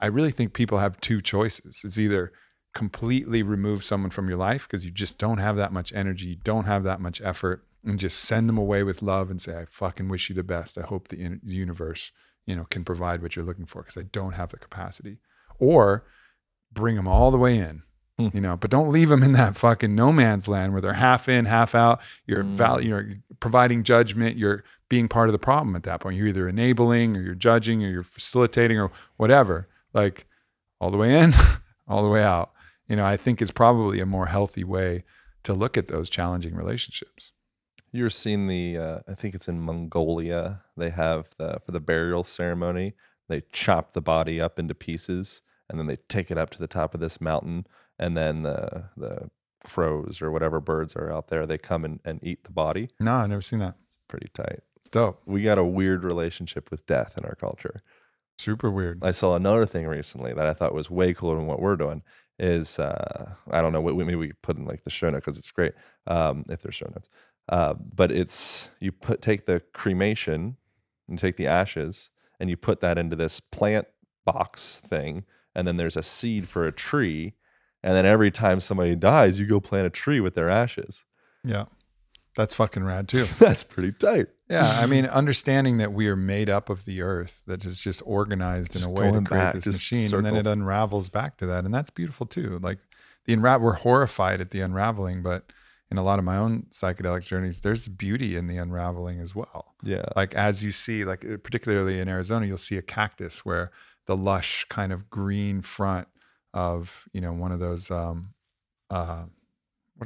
I really think people have two choices. It's either completely remove someone from your life because you just don't have that much energy, you don't have that much effort, and just send them away with love and say, I fucking wish you the best. I hope the universe, can provide what you're looking for because I don't have the capacity. Or bring them all the way in, but don't leave them in that fucking no man's land where they're half in, half out. You're you're providing judgment. You're being part of the problem at that point. You're either enabling or you're judging or you're facilitating or whatever. Like all the way in, all the way out. I think is probably a more healthy way to look at those challenging relationships. You're seeing I think it's in Mongolia. They have for the burial ceremony, they chop the body up into pieces and then they take it up to the top of this mountain. And then the crows or whatever birds are out there, they come and eat the body. No, I've never seen that. Pretty tight. It's dope. We got a weird relationship with death in our culture. Super weird. I saw another thing recently that I thought was way cooler than what we're doing is, I don't know, maybe we could put in like the show note because it's great if there's show notes. But it's, you take the cremation and take the ashes and you put that into this plant box thing. And then there's a seed for a tree. And then every time somebody dies, you go plant a tree with their ashes. Yeah. That's fucking rad too. That's pretty tight. Yeah. I mean, understanding that we are made up of the earth that is just organized in a way to create this machine. And then it unravels back to that. And that's beautiful too. Like we're horrified at the unraveling, but in a lot of my own psychedelic journeys, there's beauty in the unraveling as well. Yeah. Like as you see, like particularly in Arizona, you'll see a cactus where the lush kind of green front of, one of those, what are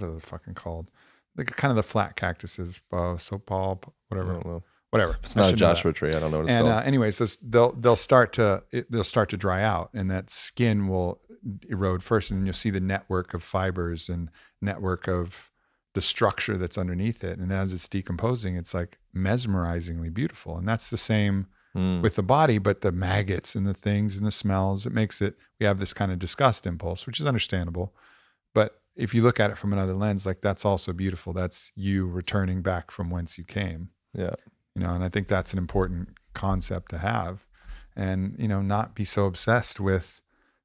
they fucking called? Like kind of the flat cactuses, sopal, whatever. I don't know. Whatever. It's not a Joshua tree. I don't know what it's called. Anyways, they'll start to dry out, and that skin will erode first, and then you'll see the network of fibers and network of the structure that's underneath it. And as it's decomposing, it's like mesmerizingly beautiful. And that's the same with the body, but the maggots and the things and the smells, we have this kind of disgust impulse, which is understandable. But if you look at it from another lens, like that's also beautiful. That's you returning back from whence you came. Yeah. And I think that's an important concept to have, and, not be so obsessed with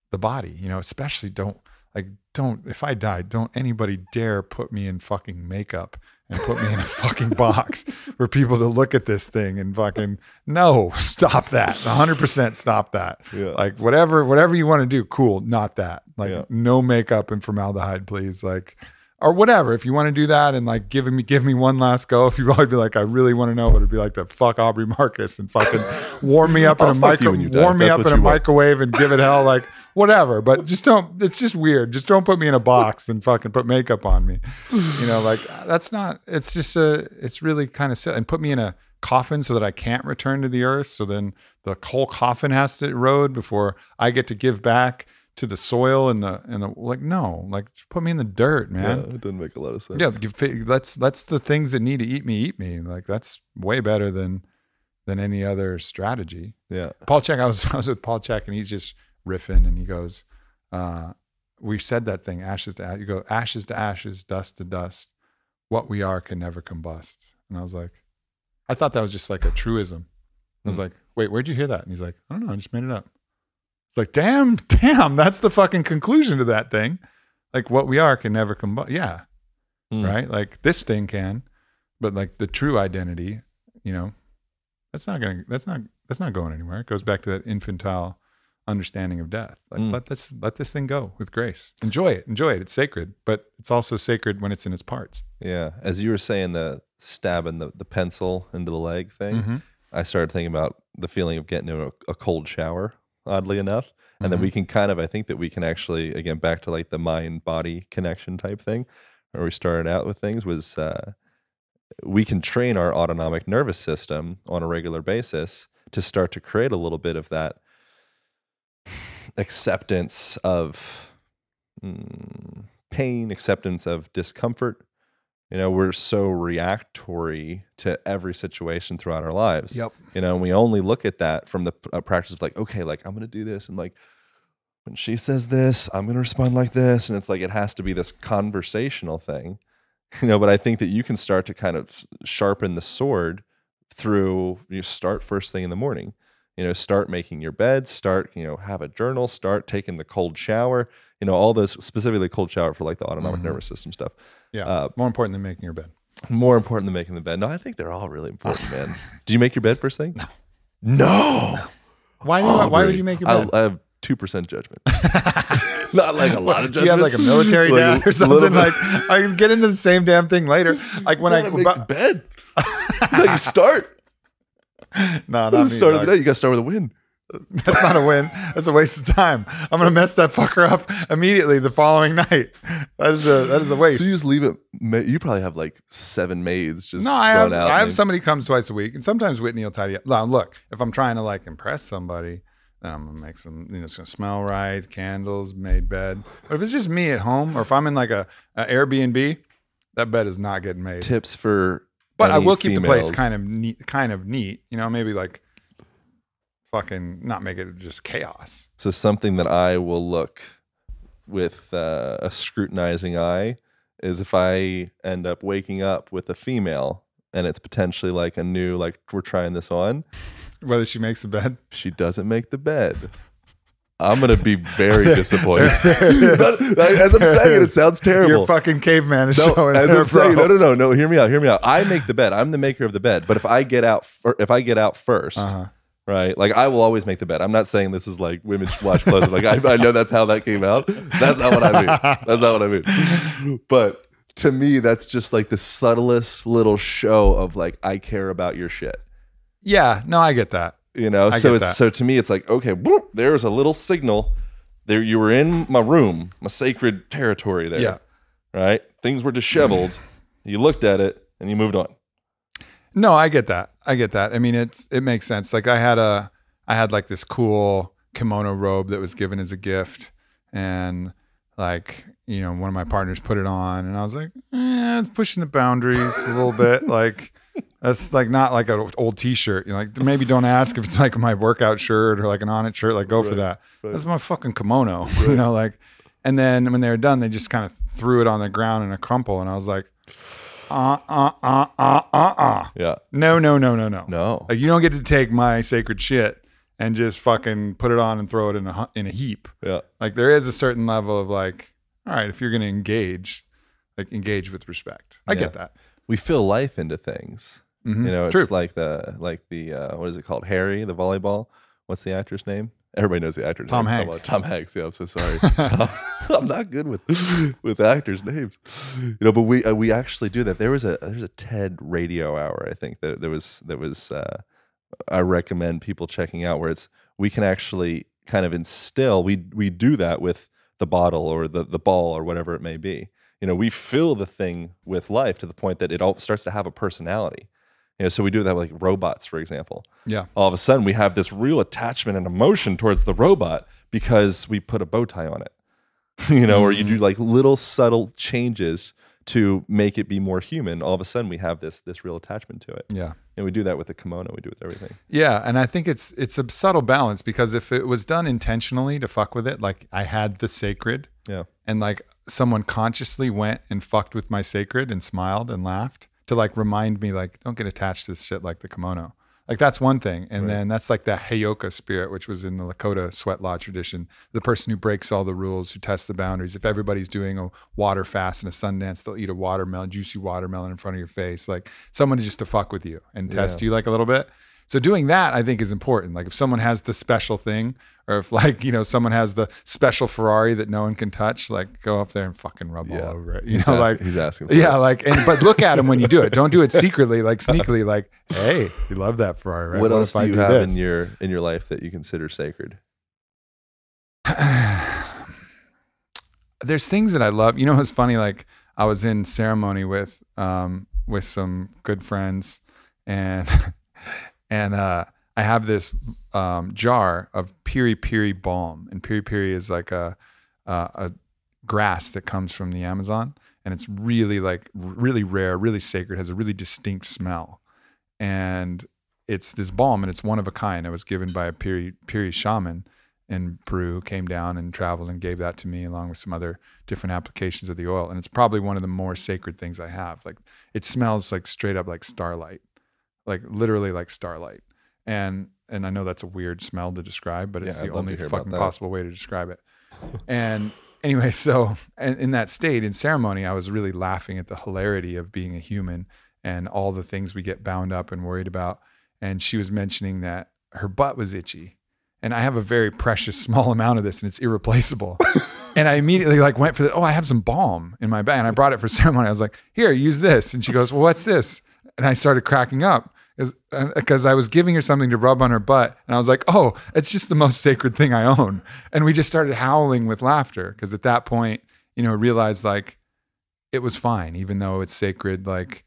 the body, especially if I die, don't anybody dare put me in fucking makeup and put me in a fucking box for people to look at this thing and fucking, no, stop that. 100% stop that. Yeah. Like whatever you want to do, cool. Not that. Like no makeup and formaldehyde, please. Like, or whatever. If you want to do that and like give me one last go, if you want to be like, I really want to know what it'd be like to fuck Aubrey Marcus and fucking warm me up in a microwave and give it hell, like whatever. But it's just weird. Just don't put me in a box and fucking put makeup on me. Like that's not, it's just it's really kind of silly. And put me in a coffin so that I can't return to the earth. So then the whole coffin has to erode before I get to give back to the soil and the like, no, like put me in the dirt, man. Yeah, it doesn't make a lot of sense. Yeah, let's the things that need to eat me. Like that's way better than any other strategy. Yeah. Paul Chek, I was with Paul Chek and he's just riffing and he goes, we said that thing, ashes to ashes, you go ashes to ashes, dust to dust. what we are can never combust. And I was like, I thought that was just like a truism. I was like, wait, where'd you hear that? And he's like, I don't know, I just made it up. It's like, damn, that's the fucking conclusion to that thing. Like what we are can never combust. Yeah. Right? Like this thing can, but like the true identity, you know, that's not going anywhere. It goes back to that infantile understanding of death. Like let this thing go with grace. Enjoy it. It's sacred, but it's also sacred when it's in its parts. Yeah. As you were saying, the stabbing the pencil into the leg thing, I started thinking about the feeling of getting in a cold shower, oddly enough. And then we can I think that we can actually, again, back to like the mind-body connection type thing, where we started out with things, was we can train our autonomic nervous system on a regular basis to start to create a little bit of that acceptance of pain, acceptance of discomfort. You know, we're so reactory to every situation throughout our lives. Yep. You know, and we only look at that from the practice of like, okay, like I'm going to do this. And like, when she says this, I'm going to respond like this. And it's like, it has to be this conversational thing, you know, but I think that you can start to kind of sharpen the sword through, you start first thing in the morning, you know, start making your bed, start, you know, have a journal, start taking the cold shower, you know, all this, specifically cold shower for like the autonomic nervous system stuff. Yeah. More important than making your bed. More important than making the bed. No, I think they're all really important, man. Do you make your bed first thing? No. Why would you make your bed? I have 2% judgment. Not like a lot of judgment. Do you have like a military dad or something? Like I can get into the same damn thing later. Like when I make the bed. That's how you start. No, not me. Start of the day. You got to start with a win. That's not a win. That's a waste of time. I'm gonna mess that fucker up immediately the following night. That is a waste. So you just leave it. You probably have like 7 maids just. No, I have somebody comes twice a week, and sometimes Whitney will tidy up. Now, look, if I'm trying to like impress somebody, then I'm gonna make some. You know, it's gonna smell right, candles, made bed. But if it's just me at home, or if I'm in like a Airbnb, that bed is not getting made. Tips for. But I will keep the place kind of neat. You know, maybe like. Fucking not make it just chaos. So something that I will look with a scrutinizing eye is if I end up waking up with a female and it's potentially like a new, like we're trying this on. Whether she makes the bed. She doesn't make the bed. I'm going to be very disappointed. As I'm saying it sounds terrible. Your fucking caveman is showing. As I'm saying, no, hear me out. I make the bed. I'm the maker of the bed. But if I get out first, right? Like I will always make the bed. I'm not saying this is like women wash clothes. Like I know that's how that came out. That's not what I mean. But to me, that's just like the subtlest little show of like, I care about your shit. Yeah, no, I get that. You know, so to me, it's like, okay, whoop, there's a little signal. There, you were in my room, my sacred territory there. Yeah. Right? Things were disheveled. You looked at it and you moved on. No, I get that. I mean, it makes sense. Like I had like this cool kimono robe that was given as a gift, and like, you know, one of my partners put it on, and I was like, it's pushing the boundaries a little bit. Like that's like not like an old T-shirt. You know, like maybe don't ask if it's like my workout shirt or like an on it shirt. Like go for that. Right. That's my fucking kimono. Right. You know, like. And then when they were done, they just kind of threw it on the ground in a crumple, and I was like. Yeah. No. Like you don't get to take my sacred shit and just fucking put it on and throw it in a heap. Yeah. Like there is a certain level of like, all right, if you're gonna engage, like engage with respect. I get that. We fill life into things. Mm-hmm. You know, it's true. like the what is it called? Harry, the volleyball. What's the actor's name? Everybody knows the actor's Tom name. Hanks. Tom Hanks. Yeah, I'm so sorry. I'm not good with actors' names. You know, but we actually do that. There's a TED radio hour, I think, that was I recommend people checking out, where we can actually kind of instill, we do that with the bottle or the ball or whatever it may be. You know, we fill the thing with life to the point that it all starts to have a personality. You know, so we do that with like robots, for example. Yeah. All of a sudden, we have this real attachment and emotion towards the robot because we put a bow tie on it. You know, or you do like little subtle changes to make it be more human. All of a sudden, we have this real attachment to it. Yeah. And we do that with the kimono. We do it with everything. Yeah, and I think it's a subtle balance, because if it was done intentionally to fuck with it, like I had the sacred. Yeah. And like someone consciously went and fucked with my sacred and smiled and laughed to like remind me, like, don't get attached to this shit like the kimono. Like that's one thing. And then that's like the Heyoka spirit, which was in the Lakota sweat law tradition. The person who breaks all the rules, who tests the boundaries. If everybody's doing a water fast and a sun dance, they'll eat a watermelon, juicy watermelon in front of your face. Like someone just to fuck with you and test you like a little bit. So doing that, I think, is important. Like if someone has the special thing, or if like, you know, someone has the special Ferrari that no one can touch, like go up there and fucking rub all over it. You know, like he's asking. Like, but look at him when you do it. Don't do it secretly, like sneakily, like, hey, you love that Ferrari, right? What else do you have in your life that you consider sacred? There's things that I love. You know, it's funny. Like I was in ceremony with some good friends, and I have this jar of piri piri balm, and piri piri is like a grass that comes from the Amazon, and it's really like really rare, really sacred, has a really distinct smell, and it's this balm, and it's one of a kind. It was given by a piri shaman in Peru, came down and traveled and gave that to me along with some other different applications of the oil, and it's probably one of the more sacred things I have. Like it smells like straight up like starlight. Like literally like starlight. And I know that's a weird smell to describe, but it's the only fucking possible way to describe it. And anyway, so in that state, in ceremony, I was really laughing at the hilarity of being a human and all the things we get bound up and worried about. And she was mentioning that her butt was itchy. And I have a very precious small amount of this, and it's irreplaceable. And I immediately like went for I have some balm in my bag, and I brought it for ceremony. I was like, here, use this. And she goes, well, what's this? And I started cracking up because I was giving her something to rub on her butt. And I was like, oh, it's just the most sacred thing I own. And we just started howling with laughter because at that point, you know, realized like it was fine, even though it's sacred. Like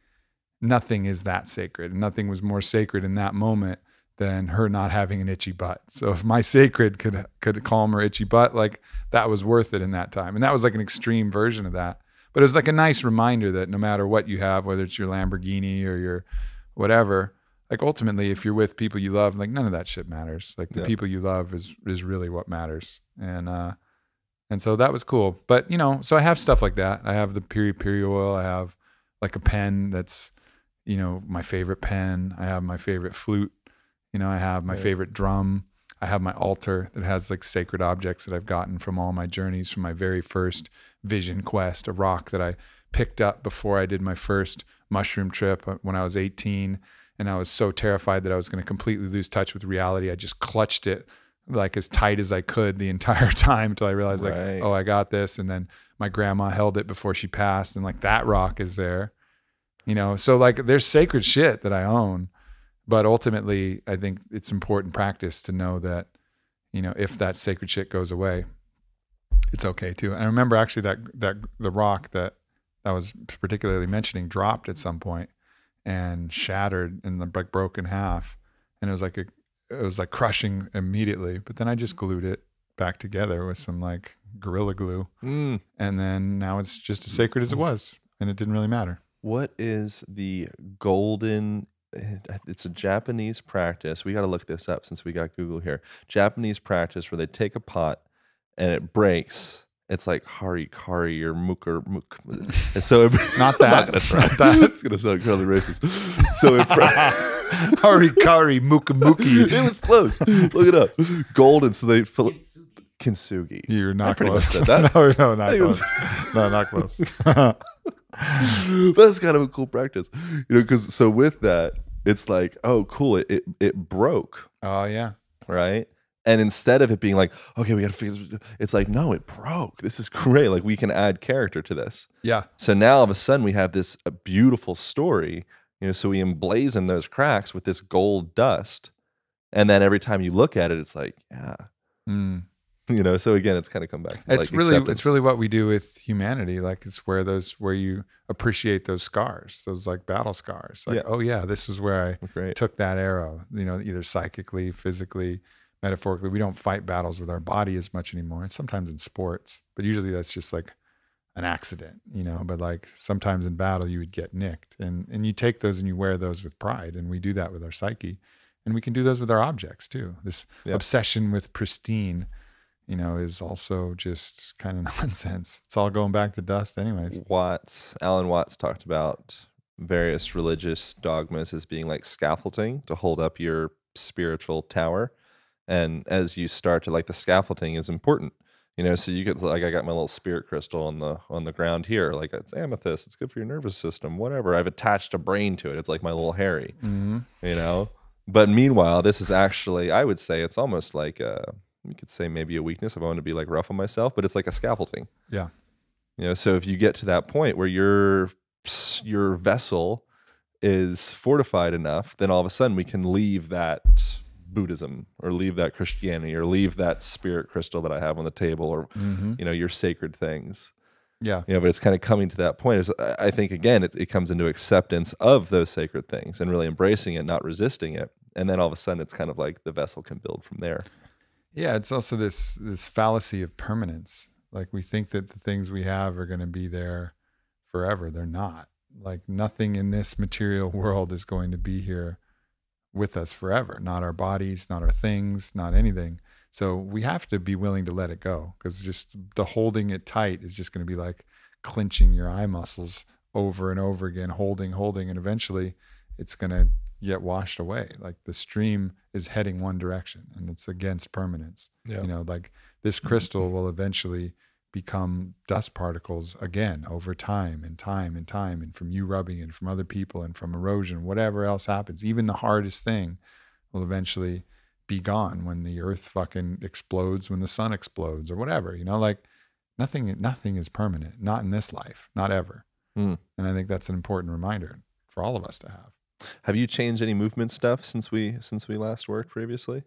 nothing is that sacred. Nothing was more sacred in that moment than her not having an itchy butt. So if my sacred could calm her itchy butt, like that was worth it in that time. And that was like an extreme version of that. But it was like a nice reminder that no matter what you have, whether it's your Lamborghini or your whatever, like ultimately, if you're with people you love, like none of that shit matters. Like the people you love is really what matters. And so that was cool. But you know, so I have stuff like that. I have the piri piri oil. I have like a pen that's, you know, my favorite pen. I have my favorite flute. You know, I have my favorite drum. I have my altar that has like sacred objects that I've gotten from all my journeys, from my very first vision quest, a rock that I picked up before I did my first mushroom trip when I was 18. And I was so terrified that I was going to completely lose touch with reality. I just clutched it like as tight as I could the entire time until I realized like, oh, I got this. And then my grandma held it before she passed. And like that rock is there, you know? So like there's sacred shit that I own. But ultimately, I think it's important practice to know that, you know, if that sacred shit goes away, it's okay too. And I remember actually that the rock that I was particularly mentioning dropped at some point and shattered and like broke in half, and it was like crushing immediately. But then I just glued it back together with some like Gorilla Glue, and then now it's just as sacred as it was, and it didn't really matter. What is the golden? It's a Japanese practice. We got to look this up since we got Google here. Japanese practice where they take a pot and it breaks. It's like harikari or muk. And so not that. I'm not gonna try. Not that. It's gonna sound incredibly racist. So it harikari mukamuki. It was close. Look it up. Golden. So they fill it. Kintsugi. You're not close. Said that. No, not close. No, not close. But it's kind of a cool practice, you know, because so with that, it's like, oh, cool, it broke. Oh yeah, right. And instead of it being like, okay, we got to figure this, it's like, no, it broke. This is great. Like we can add character to this. Yeah. So now all of a sudden we have this beautiful story, you know. So we emblazon those cracks with this gold dust, and then every time you look at it, it's like, yeah. You know, so again, it's kind of come back. It's really what we do with humanity. Like it's where you appreciate those scars, those like battle scars. Like, oh yeah, this is where I took that arrow, you know, either psychically, physically, metaphorically. We don't fight battles with our body as much anymore. And sometimes in sports, but usually that's just like an accident, you know, but like sometimes in battle you would get nicked, and you take those and you wear those with pride. And we do that with our psyche, and we can do those with our objects too. This obsession with pristine, is also just kind of nonsense. It's all going back to dust anyways. Alan Watts talked about various religious dogmas as being like scaffolding to hold up your spiritual tower. And as you start to, like, the scaffolding is important, so you get, like, I got my little spirit crystal on the ground here, like, it's amethyst, it's good for your nervous system, whatever. I've attached a brain to it. It's like my little Harry, But meanwhile, this is actually, I would say, it's almost like you could say maybe a weakness if I want to be like rough on myself, but it's like a scaffolding. Yeah. So if you get to that point where your vessel is fortified enough, then all of a sudden we can leave that Buddhism or leave that Christianity or leave that spirit crystal that I have on the table or, your sacred things. Yeah. But it's kind of coming to that point. I think, again, it comes into acceptance of those sacred things and really embracing it, not resisting it. And then all of a sudden it's kind of like the vessel can build from there. Yeah. It's also this fallacy of permanence. Like, we think that the things we have are going to be there forever. They're not. Like, nothing in this material world is going to be here with us forever. Not our bodies, not our things, not anything. So we have to be willing to let it go, because just the holding it tight is just going to be like clenching your eye muscles over and over again, holding, and eventually it's going to get washed away. Like, the stream is heading one direction and it's against permanence. Yeah. Like, this crystal will eventually become dust particles again over time and time and time, and from you rubbing and from other people and from erosion, whatever else happens, even the hardest thing will eventually be gone when the earth fucking explodes, when the sun explodes or whatever, like nothing is permanent, not in this life, not ever. And I think that's an important reminder for all of us to have. Have you changed any movement stuff since we last worked previously?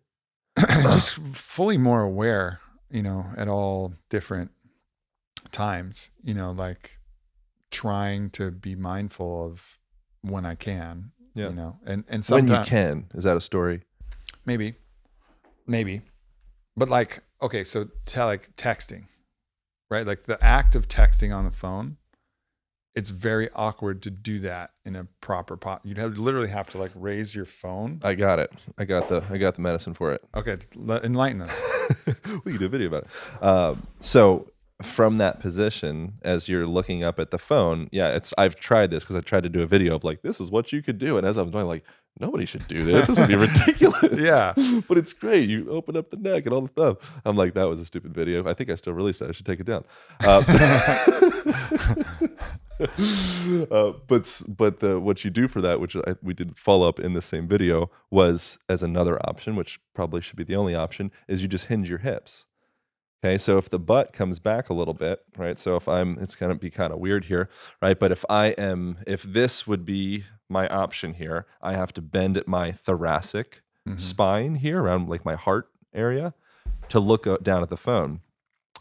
Just fully more aware, at all different times, like trying to be mindful of when I can, and sometimes when you can. Is that a story? Maybe, but like, okay, so like texting, right? Like the act of texting on the phone, it's very awkward to do that in a proper pot. You'd literally have to like raise your phone. I got it. I got the medicine for it. Okay, enlighten us. We can do a video about it. So from that position, as you're looking up at the phone, I've tried this because I tried to do a video of like, this is what you could do, and as I'm doing, like, nobody should do this. This would be ridiculous. Yeah, but it's great. You open up the neck and all the stuff. I'm like, that was a stupid video. I think I still released it. I should take it down. But what you do for that, which we did follow up in the same video, was as another option, which probably should be the only option, is you just hinge your hips. Okay, so if the butt comes back a little bit, right? So it's going to be kind of weird here, right? But if this would be my option here, I have to bend at my thoracic spine here around like my heart area to look down at the phone.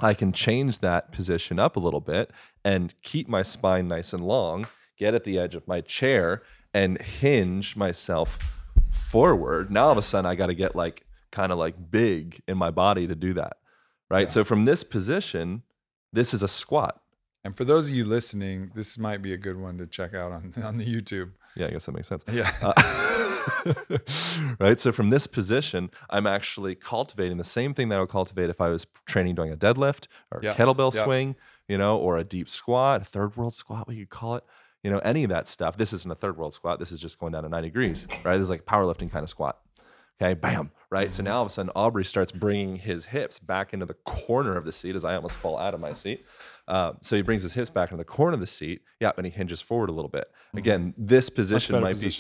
I can change that position up a little bit and keep my spine nice and long, get at the edge of my chair and hinge myself forward. Now all of a sudden I got to get like kind of like big in my body to do that. Right. Yeah. So from this position, this is a squat. And for those of you listening, this might be a good one to check out on the YouTube. Yeah, I guess that makes sense. Yeah. Right. So from this position, I'm actually cultivating the same thing that I would cultivate if I was training doing a deadlift or a kettlebell swing, or a deep squat, a third world squat, what you call it, any of that stuff. This isn't a third world squat. This is just going down to 90 degrees, right? This is like a powerlifting kind of squat. Okay, bam, right? So now all of a sudden, Aubrey starts bringing his hips back into the corner of the seat as I almost fall out of my seat. So he brings his hips back into the corner of the seat. Yeah, and he hinges forward a little bit. Again, this position might be...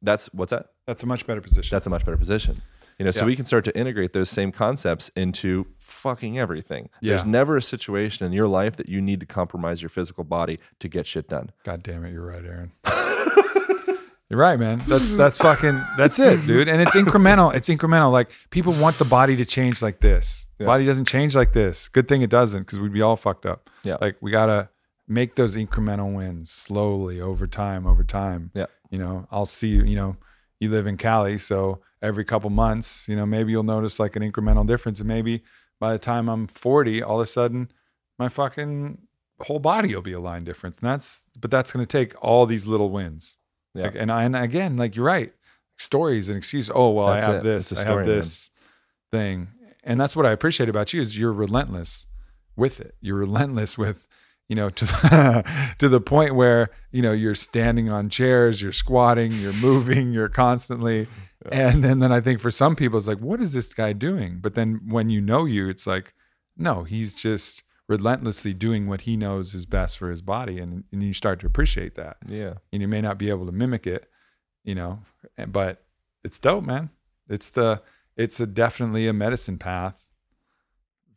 That's, what's that? That's a much better position. That's a much better position. So we can start to integrate those same concepts into fucking everything. Yeah. There's never a situation in your life that you need to compromise your physical body to get shit done. God damn it, you're right, Aaron. You're right, man. That's it, dude. And it's incremental. It's incremental. Like, people want the body to change like this. Yeah. Body doesn't change like this. Good thing it doesn't, because we'd be all fucked up. Yeah. Like, we gotta make those incremental wins slowly over time. Yeah. I'll see you live in Cali, so every couple months, maybe you'll notice like an incremental difference, and maybe by the time I'm 40, all of a sudden my fucking whole body will be aligned different. And that's going to take all these little wins. Yeah. Like, and again, like, you're right. Stories and excuses. Oh, well, I have this thing. And that's what I appreciate about you is you're relentless with it. You're relentless with, to to the point where, you're standing on chairs, you're squatting, you're moving, you're constantly. Yeah. And then I think for some people, it's like, what is this guy doing? But then when it's like, no, he's just relentlessly doing what he knows is best for his body. And you start to appreciate that. Yeah. And you may not be able to mimic it, but it's dope, man. It's definitely a medicine path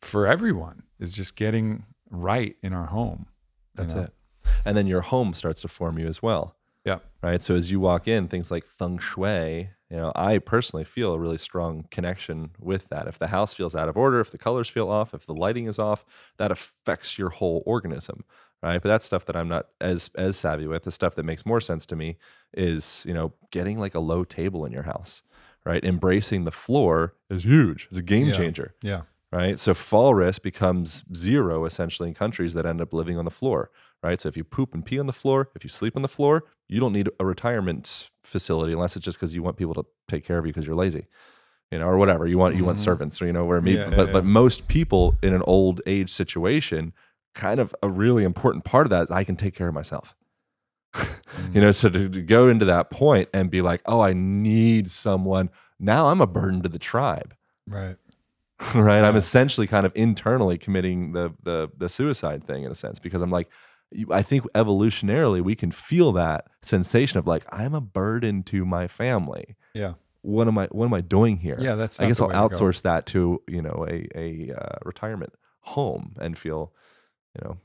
for everyone, is just getting right in our home. That's it. And then your home starts to form you as well. Yeah. Right. So as you walk in, things like Feng Shui, I personally feel a really strong connection with that. If the house feels out of order, if the colors feel off, if the lighting is off, that affects your whole organism. Right. But that's stuff that I'm not as savvy with. The stuff that makes more sense to me is, getting like a low table in your house. Right. Embracing the floor is huge. It's a game changer. Yeah. Right. So fall risk becomes 0 essentially in countries that end up living on the floor. Right. So if you poop and pee on the floor, if you sleep on the floor, you don't need a retirement facility unless it's just because you want people to take care of you because you're lazy, or whatever. You want servants, or, where maybe, but most people in an old age situation, kind of a really important part of that is I can take care of myself. So to go into that point and be like, oh, I need someone. Now I'm a burden to the tribe. Right. Right. I'm essentially kind of internally committing the suicide thing in a sense, because I'm like, I think evolutionarily we can feel that sensation of like, I'm a burden to my family. Yeah. What am I doing here? Yeah. That's, I guess I'll outsource that to, a retirement home and feel,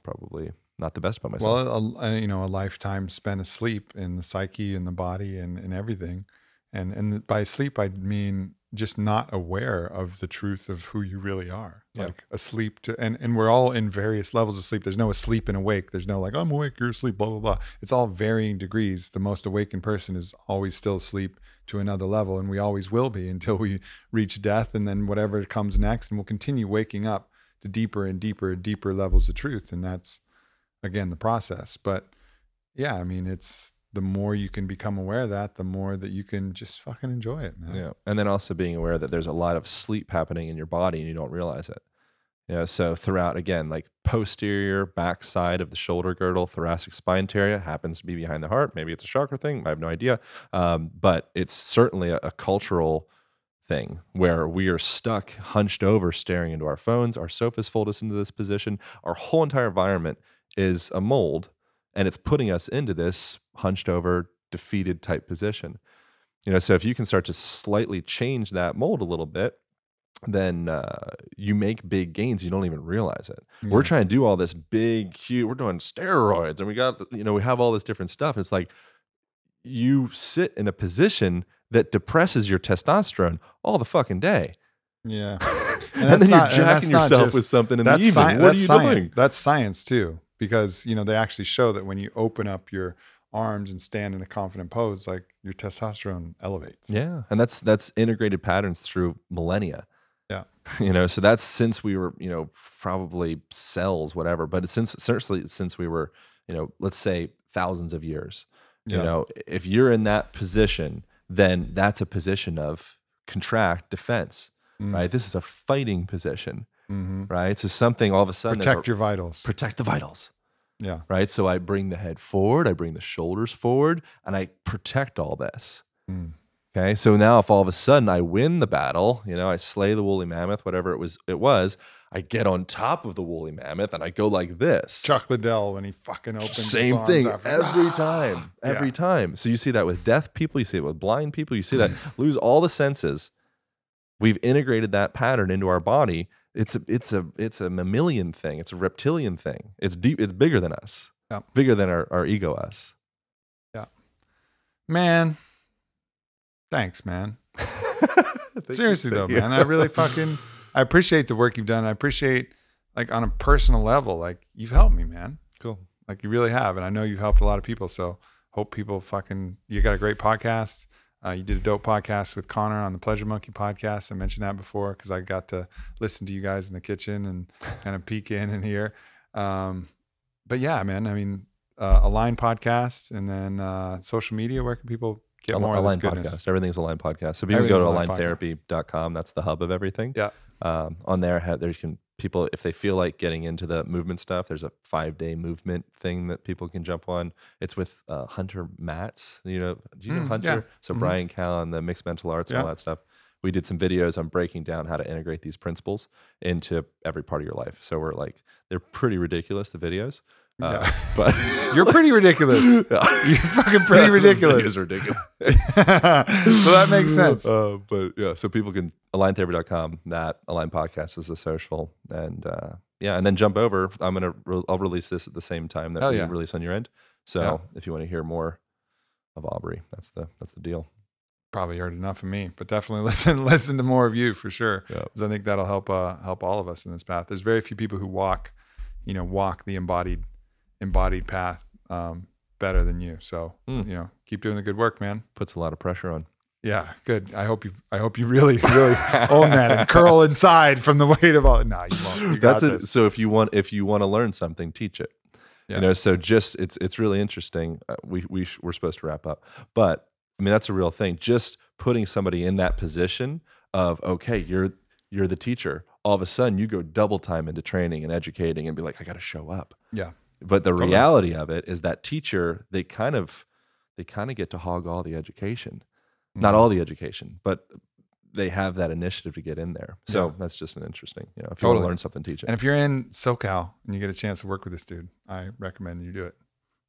probably not the best by myself. Well, a lifetime spent asleep in the psyche and the body and everything. And by sleep, I mean just not aware of the truth of who you really are. Yeah. Like asleep and we're all in various levels of sleep. There's no asleep and awake. There's no like, I'm awake, you're asleep, blah, blah, blah. It's all varying degrees. The most awakened person is always still asleep to another level. And we always will be until we reach death, and then whatever comes next. And we'll continue waking up to deeper and deeper and deeper levels of truth. And that's, again, the process. But yeah, I mean, it's the more you can become aware of that, the more that you can just fucking enjoy it, man. Yeah. And then also being aware that there's a lot of sleep happening in your body and you don't realize it. So throughout, again, like posterior backside of the shoulder girdle, thoracic spine area happens to be behind the heart. Maybe it's a chakra thing. I have no idea. But it's certainly a cultural thing where we are stuck hunched over staring into our phones. Our sofas fold us into this position. Our whole entire environment is a mold, and it's putting us into this hunched over, defeated type position. So if you can start to slightly change that mold a little bit, then you make big gains. You don't even realize it. Yeah. We're trying to do all this big, huge, we're doing steroids and we got, we have all this different stuff. It's like you sit in a position that depresses your testosterone all the fucking day. Yeah. And then you're jacking yourself with something in the evening. What are you doing? That's science too, because, they actually show that when you open up your arms and stand in a confident pose, like your testosterone elevates. Yeah. And that's integrated patterns through millennia. Yeah. So that's since we were, probably cells, whatever, but it's certainly since we were, let's say thousands of years. Yeah. If you're in that position, then that's a position of contract defense, right? This is a fighting position, right? So something all of a sudden protect your vitals. Protect the vitals. Yeah. Right. So I bring the head forward, I bring the shoulders forward, and I protect all this. Okay. So now if all of a sudden I win the battle, I slay the woolly mammoth, whatever it was, I get on top of the woolly mammoth and I go like this. Chuck Liddell when he fucking opens same his thing arms every time. So you see that with deaf people, you see it with blind people, you see that lose all the senses. We've integrated that pattern into our body. It's a mammalian thing. It's a reptilian thing. It's deep. It's bigger than us. Yeah. Bigger than our ego us. Yeah. Man. Thanks, man. Seriously though, man. I really I appreciate the work you've done. I appreciate, like, on a personal level, like, you've helped me, man. Cool. Like, you really have. And I know you've helped a lot of people. So hope people you got a great podcast. You did a dope podcast with Connor on the Pleasure Monkey podcast. I mentioned that before because I got to listen to you guys in the kitchen and kind of peek in and hear. But yeah, man, I mean, Align podcast, and then social media, where can people get more of this goodness? Podcast. Everything's Align podcast. So people go to aligntherapy.com. That's the hub of everything. Yeah. On there, people, if they feel like getting into the movement stuff, there's a 5-day movement thing that people can jump on. It's with Hunter Matz. Do you know Hunter? Yeah. So Brian Callen, the mixed mental arts and all that stuff. We did some videos on breaking down how to integrate these principles into every part of your life. So they're pretty ridiculous, the videos. But you're pretty ridiculous. You're fucking pretty ridiculous. It is ridiculous. So that makes sense. But yeah, so people can aligntherapy.com, that Align Podcast is the social, and and then jump over. I'll release this at the same time that we release on your end. So if you want to hear more of Aubrey, that's the deal. Probably heard enough of me, but definitely listen to more of you for sure. Because I think that'll help all of us in this path. There's very few people who walk the embodied path better than you. So keep doing the good work, man. Puts a lot of pressure on. Yeah, good. I hope you really own that and curl inside from the weight of all. No, you won't. You got this. So if you want to learn something, teach it. Yeah. So just it's really interesting. We're supposed to wrap up, but I mean that's a real thing. Just putting somebody in that position of, okay, you're the teacher. All of a sudden, you go double time into training and educating, and be like, I got to show up. Yeah. But the reality of it is that teacher, they kind of get to hog all the education. Not all the education, but they have that initiative to get in there. So that's just an interesting, if you want to learn something, teach it. And if you're in SoCal and you get a chance to work with this dude, I recommend you do it.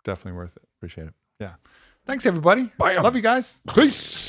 Definitely worth it. Appreciate it. Yeah. Thanks, everybody. Bye. Love you guys. Peace.